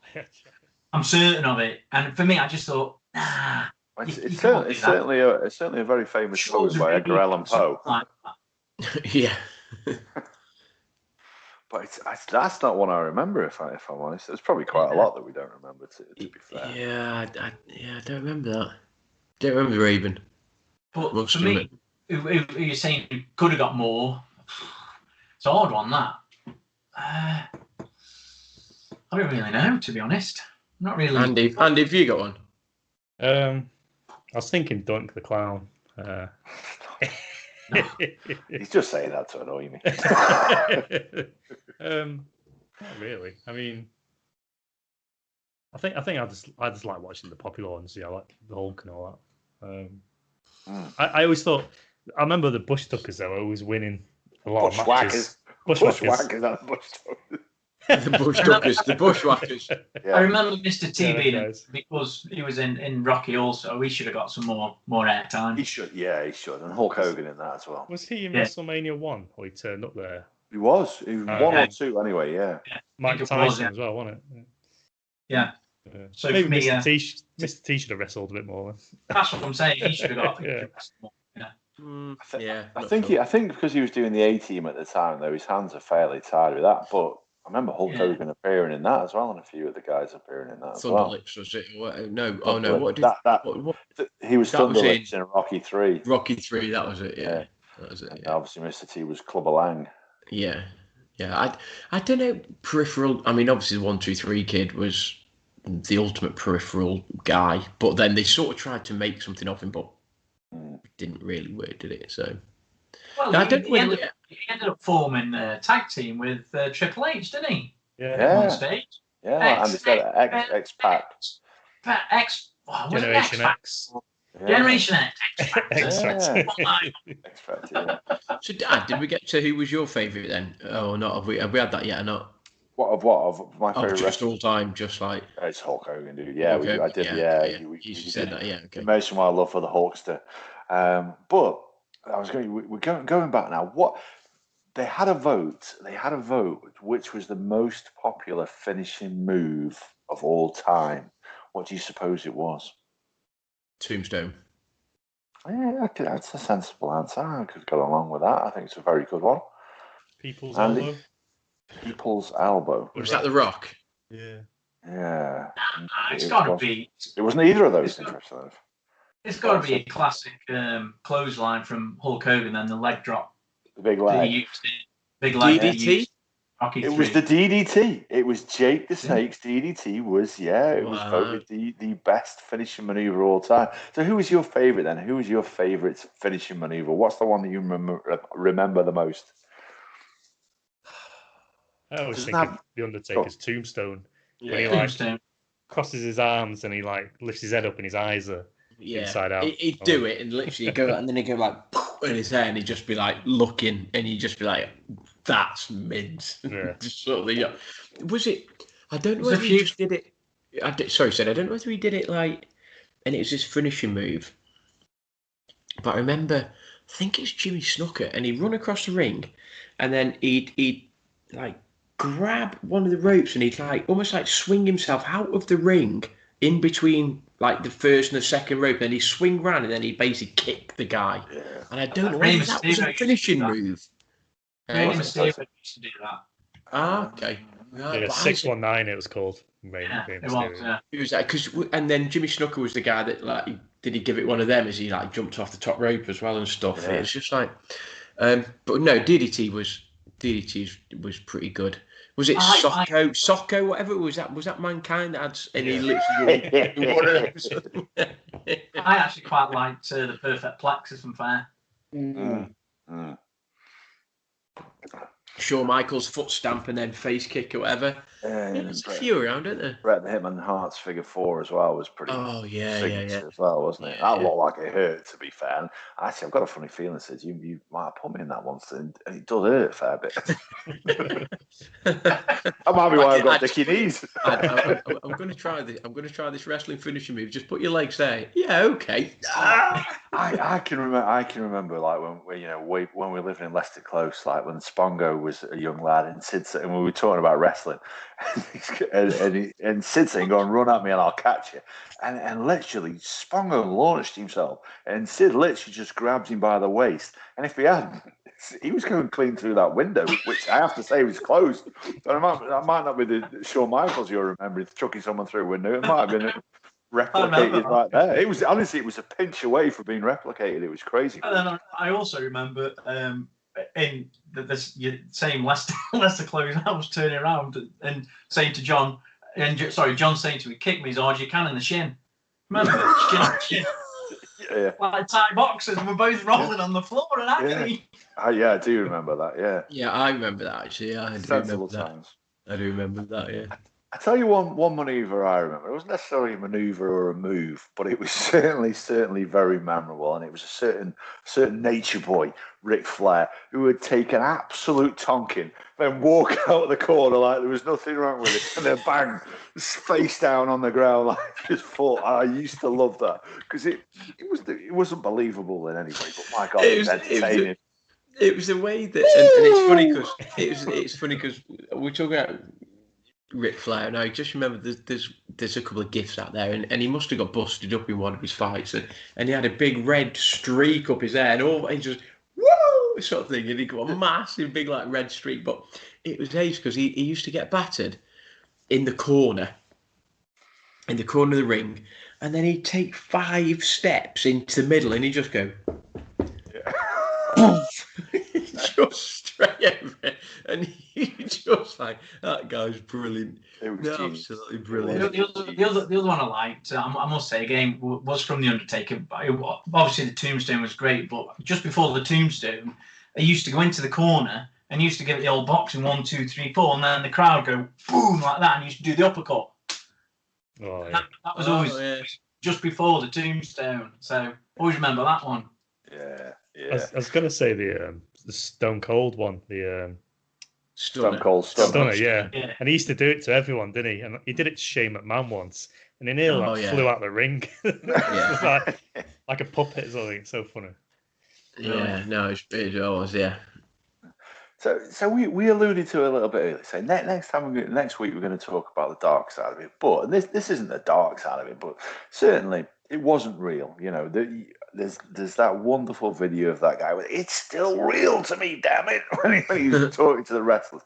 I'm certain of it. And for me, I just thought, nah. It's certainly a very famous quote by Edgar Allan Poe. Like yeah. But that's not one I remember, if I'm honest. There's probably quite a lot that we don't remember, to be fair. Yeah, I don't remember that. Don't remember Raven. But for me, who you're saying could have got more, it's a hard one, that. I don't really know, to be honest. Not really. Andy, have you got one? I was thinking Dunk the Clown. He's just saying that to annoy me. Not really. I mean, I think I just like watching the popular ones. Yeah, like the Hulk and all that. I always thought. I remember the Bush Tuckers though, always winning a lot of matches. Bushwhackers, that's Bush Tuckers. The Bushwhackers. Yeah. I remember Mr. TV because he was in Rocky also. He should have got some more airtime. He should. And Hulk Hogan in that as well. Was he in WrestleMania 1 or he turned up there? He was 1 or 2 anyway, yeah. Mike Tyson as well, wasn't it? Yeah. So maybe Mr. T should have wrestled a bit more. That's what I'm saying. He should have got I think because he was doing the A-team at the time, though, his hands are fairly tied with that. But I remember Hulk Hogan appearing in that as well, and a few of the guys appearing in that as well. Thunderlips, was it? No. Oh no. What did he was Thunderlips in Rocky 3. Rocky 3, that was it. Yeah. That was it. And obviously, Mr. T was Clubber Lang. Yeah. I don't know. Peripheral. I mean, obviously, the 1, 2, 3 kid was the ultimate peripheral guy, but then they sort of tried to make something of him, but it didn't really work, did it? So. Well, he ended up forming a tag team with Triple H, didn't he? Yeah. On stage. Yeah, and he said X-Pac. Generation X. Generation X. So, Dad, did we get to who was your favourite then? Oh, not have we had that yet or not? What my favourite? Just all time, just like it's Hulk Hogan, dude. Yeah, okay. I did. Yeah. You said that. Yeah, okay. You mentioned my love for the Hulkster, but we're going back now. What they had a vote. Which was the most popular finishing move of all time? What do you suppose it was? Tombstone. Yeah, that's a sensible answer. I could go along with that. I think it's a very good one. People's elbow. People's elbow. Was that The Rock? Yeah. Yeah. It's got to be. It wasn't either of those. Interesting. It's got to be a classic clothesline from Hulk Hogan and the leg drop. The big leg. Big leg. DDT? It was the DDT. It It was Jake the Snake's DDT was, it was voted the best finishing maneuver of all time. So who was your favourite then? Who was your favourite finishing maneuver? What's the one that you remember the most? I always think of The Undertaker's tombstone. When he crosses his arms and he lifts his head up and his eyes are inside out. He'd do it and literally go, and then he'd go in his hair, and he'd just be looking, and he'd just be "That's mint." Yeah. Was it? I don't know whether he just did it. I don't know whether he did it and it was his finishing move. But I remember, I think it's Jimmy Snuka, and he'd run across the ring, and then he'd grab one of the ropes, and he'd almost swing himself out of the ring in between the first and the second rope, and he'd swing round, and then he'd basically kick the guy. Yeah. And I don't know whether that was a finishing move. Rey Mysterio used to do that. Okay. Yeah, 619 it was called. It was, yeah. It was and then Jimmy Snuka was the guy that did he give it one of them as he jumped off the top rope as well and stuff. Yeah. It's just but no, DDT was pretty good. Was it Socko, whatever? Was that Mankind that had any literally one of those? I actually quite liked the Perfect Plexus and Fair. Shawn Michaels foot stamp and then face kick or whatever. There's a few around, aren't there? Bret the Hitman Hart's figure 4 as well was pretty. Signature as well, wasn't it? That looked like it hurt. To be fair, and actually, I've got a funny feeling that you might have put me in that once, and it does hurt a fair bit. That might be why I've got dicky knees. I'm going to try this. I'm going to try this wrestling finishing move. Just put your legs there. Yeah, okay. I can remember when we lived in Leicester Close, when Spongo was a young lad and Sid, and we were talking about wrestling, and Sid saying, "Go and run at me and I'll catch you," and literally Spongo launched himself, and Sid literally just grabs him by the waist, and if he hadn't, he was going clean through that window, which I have to say was closed. But that might not be the Shawn Michaels you're remembering, chucking someone through a window. It might have been replicated right there. It was a pinch away from being replicated. It was crazy. And then I also remember in this same Leicester close, I was turning around and saying to John, John saying to me, "Kick me as hard as you can in the shin." Remember, shin. Yeah. Like tight boxes, and we're both rolling on the floor in agony. Yeah, I do remember that. Yeah. Yeah, I remember that actually. Yeah, I do remember that. I do remember that. Yeah. I tell you one manoeuvre I remember. It wasn't necessarily a manoeuvre or a move, but it was certainly very memorable. And it was a certain nature boy, Ric Flair, who would take an absolute tonking, then walk out the corner like there was nothing wrong with it, and then bang, face down on the ground like his foot. I used to love that because it wasn't believable in any way, but my God, it was entertaining. It was the way that, and it's funny because we're talking about Ric Flair, and I just remember there's a couple of gifs out there, and he must have got busted up in one of his fights, and he had a big red streak up his hair, and he just woo sort of thing, and he got a massive big red streak. But it was ace because he used to get battered in the corner of the ring, and then he'd take 5 steps into the middle, and he'd just go. Just straight over it, and he just that guy's brilliant. It was absolutely brilliant. The other one I liked, I must say again, was from The Undertaker. Obviously, the tombstone was great, but just before the tombstone, they used to go into the corner and used to give it the old boxing 1, 2, 3, 4, and then the crowd go boom like that, and used to do the uppercut. Oh, yeah. That was always just before the tombstone, so always remember that one. Yeah. I was going to say the Stone Cold one, the Stone Cold Stunner, yeah. And he used to do it to everyone, didn't he? And he did it to Shane McMahon once, and he nearly flew out the ring. It was like a puppet or something. It's so funny. Yeah, no, it was, yeah. So we alluded to it a little bit earlier. So next week we're going to talk about the dark side of it. But this isn't the dark side of it, but certainly it wasn't real. There's that wonderful video of that guy. It's still real to me, damn it, when he was talking to the wrestlers.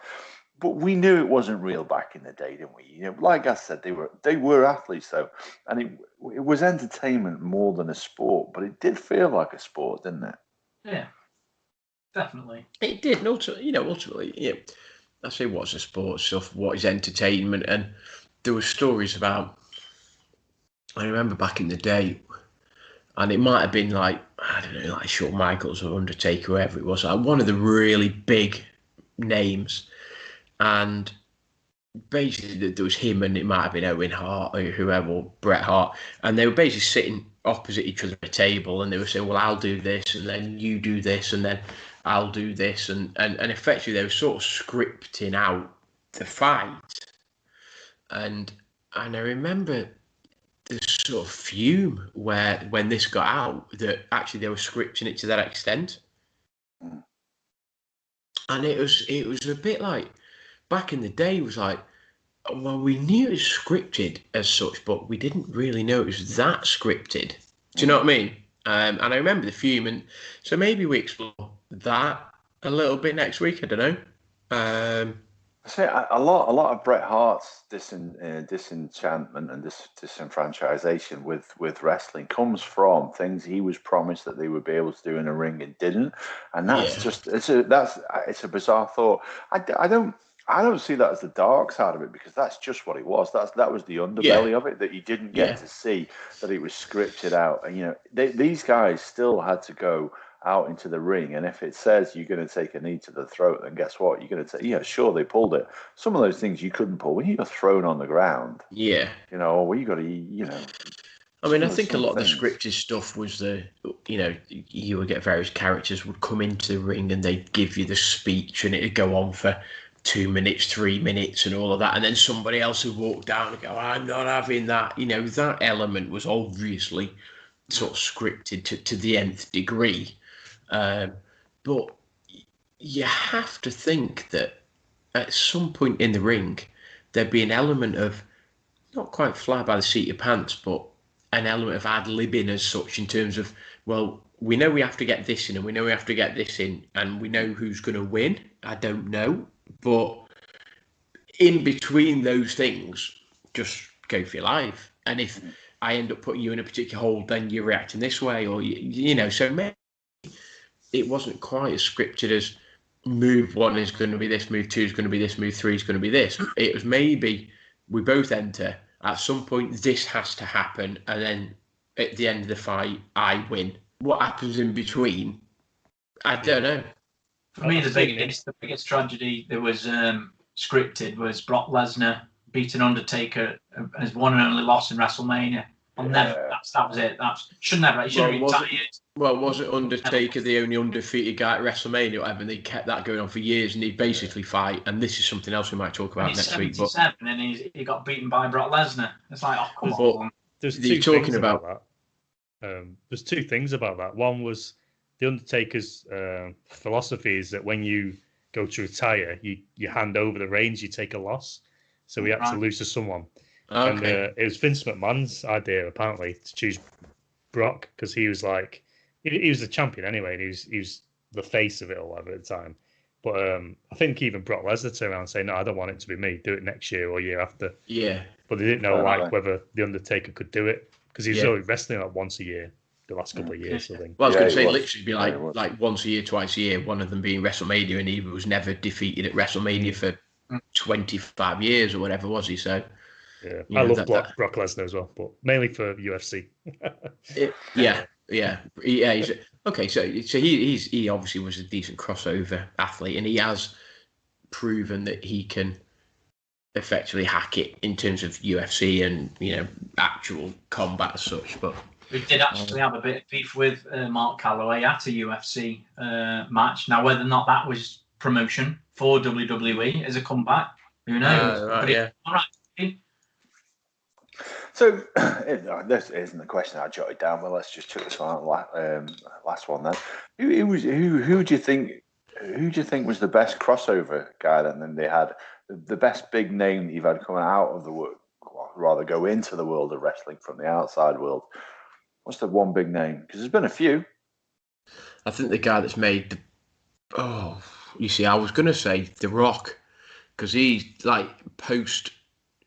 But we knew it wasn't real back in the day, didn't we? Like I said, they were athletes though, and it was entertainment more than a sport. But it did feel like a sport, didn't it? Yeah, definitely. It did. And ultimately, I say what's the sports stuff, what is entertainment, and there were stories about. I remember back in the day, and it might have been like I don't know, like Shawn Michaels or Undertaker, whoever it was, like one of the really big names, and basically there was him and it might have been Owen Hart or whoever, or Bret Hart, and they were basically sitting opposite each other at a table, and they were saying, well, I'll do this and then you do this and then I'll do this, and effectively they were sort of scripting out the fight. And I remember the sort of fume when this got out that actually they were scripting it to that extent. And it was a bit like back in the day, it was like, well, we knew it was scripted as such, but we didn't really know it was that scripted. Do you know what I mean? And I remember the fume, and so maybe we explore that a little bit next week. I don't know. I say a lot of Bret Hart's disenchantment and disenfranchisation with wrestling comes from things he was promised that they would be able to do in a ring and didn't, and that's just it's a bizarre thought. I don't see that as the dark side of it, because that's just what it was. That was the underbelly of it that you didn't get to see, that it was scripted out. And these guys still had to go out into the ring, and if it says you're going to take a knee to the throat, then guess what? You're going to take. Sure, they pulled it. Some of those things you couldn't pull when you're thrown on the ground. Yeah, or you got to. I mean, I think a lot of the scripted stuff was you would get various characters would come into the ring and they'd give you the speech, and it'd go on for 2 minutes, 3 minutes, and all of that, and then somebody else would walk down and go, I'm not having that. That element was obviously sort of scripted to the nth degree. But you have to think that at some point in the ring, there'd be an element of not quite fly by the seat of your pants, but an element of ad-libbing as such, in terms of, well, we know we have to get this in and we know we have to get this in and we know who's going to win. I don't know. But in between those things, just go for your life. And if I end up putting you in a particular hold, then you're reacting this way, or, so maybe it wasn't quite as scripted as move 1 is going to be this, move 2 is going to be this, move 3 is going to be this. It was maybe we both enter. At some point, this has to happen, and then at the end of the fight, I win. What happens in between, I don't know. For me, the biggest tragedy that was scripted was Brock Lesnar beating Undertaker as one and only loss in WrestleMania. That was it. He should have retired. Was it Undertaker the only undefeated guy at WrestleMania or whatever? And they kept that going on for years, and he'd basically fight. And this is something else we might talk about next week. But and he got beaten by Brock Lesnar. It's like, oh, come on. There's two things about that. There's two things about that. One was the Undertaker's philosophy is that when you go to retire, you hand over the reins, you take a loss. So he had to lose to someone. Okay. And it was Vince McMahon's idea, apparently, to choose Brock, because he was like, he was the champion anyway, and he was the face of it or whatever at the time. But I think even Brock Lesnar turned around and said, no, I don't want it to be me. Do it next year or year after. Yeah. But they didn't know whether the Undertaker could do it, because he was only wrestling like once a year the last couple of years, I think. Well, I was going to say, literally be like once a year, twice a year, one of them being WrestleMania, and he was never defeated at WrestleMania for 25 years or whatever, was he? So, I love Brock Lesnar as well, but mainly for UFC. Okay, so he obviously was a decent crossover athlete, and he has proven that he can effectively hack it in terms of UFC and actual combat as such. But we did actually have a bit of beef with Mark Calloway at a UFC match. Now, whether or not that was promotion for WWE as a comeback, who knows? All right. So this isn't the question I jotted down, but let's just check this one out. Last one then. Who do you think was the best crossover guy then? Then they had the best big name that you've had coming out of the world, rather go into the world of wrestling from the outside world. What's the one big name? Because there's been a few. I think the guy that's made I was going to say The Rock, because he's like post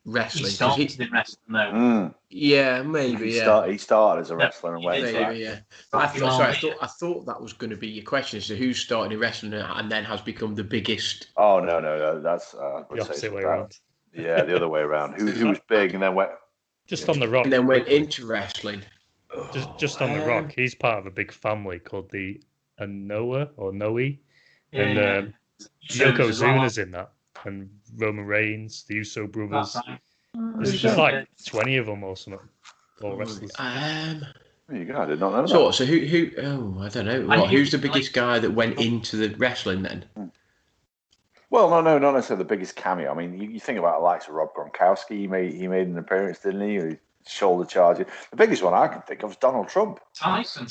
wrestling. He started in wrestling, though. Yeah, maybe. He started as a wrestler and went. Maybe, yeah. I thought that was going to be your question. So who started in wrestling and then has become the biggest? Oh no, that's the opposite way around. Yeah, the other way around. Who was big and then went just on the Rock, and then went into wrestling. Just on the Rock. He's part of a big family called the Anoa or Noe, and Yokozuna's in that, and Roman Reigns, the Uso brothers. Right. There's just like 20 of them or something. All wrestlers. There you go. I did not know that. So who? Oh, I don't know. Who's the biggest guy that went into the wrestling then? Well, no, not necessarily the biggest cameo. I mean, you think about the likes of Rob Gronkowski. He made an appearance, didn't he? Shoulder charges. The biggest one I can think of is Donald Trump. Tyson.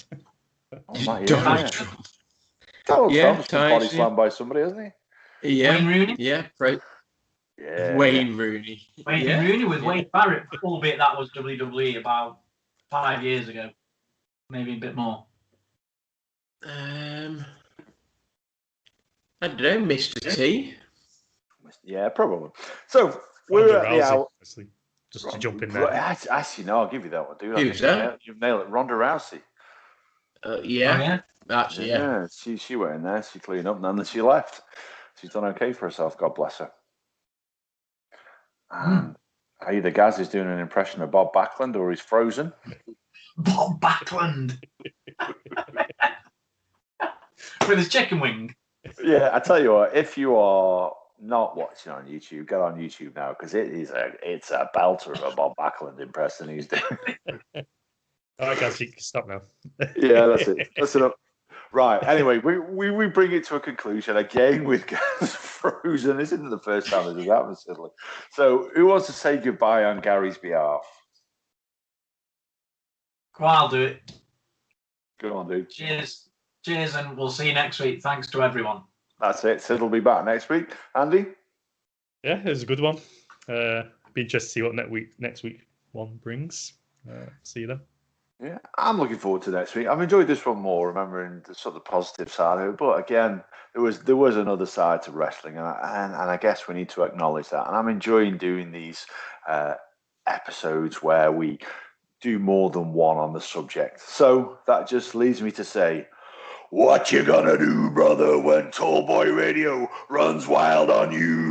Donald Trump. Donald Trump's been body slammed by somebody, hasn't he? Yeah. Wayne Rooney. Yeah. Wayne Rooney. Wayne Rooney with Wade Barrett, albeit that was WWE about 5 years ago, maybe a bit more. I don't know, Mr. T. Yeah, probably. So we're at the hour. Just to jump in there. Actually, no, I'll give you that one, dude. Who's that? You've nailed it. Ronda Rousey. Actually, yeah. She went in there. She cleaned up, and then she left. She's done okay for herself. God bless her. And either Gaz is doing an impression of Bob Backlund or he's frozen. Bob Backlund with his chicken wing. Yeah, I tell you what. If you are not watching on YouTube, get on YouTube now because it's a belter of a Bob Backlund impression he's doing. All right, guys, you can stop now. Yeah, that's it. That's enough. Right. Anyway, we bring it to a conclusion again with Gaz frozen. This isn't the first time this has happened, certainly. So, who wants to say goodbye on Gary's behalf? Well, I'll do it. Go on, dude. Cheers, and we'll see you next week. Thanks to everyone. That's it. Sid will be back next week. Andy? Yeah, it was a good one. Be interested to see what next week one brings. See you then. Yeah, I'm looking forward to next week. I've enjoyed this one more, remembering the sort of positive side of it. But again, there was another side to wrestling, and I guess we need to acknowledge that. And I'm enjoying doing these episodes where we do more than one on the subject. So that just leads me to say, what you gonna do, brother, when Tallboy Radio runs wild on you?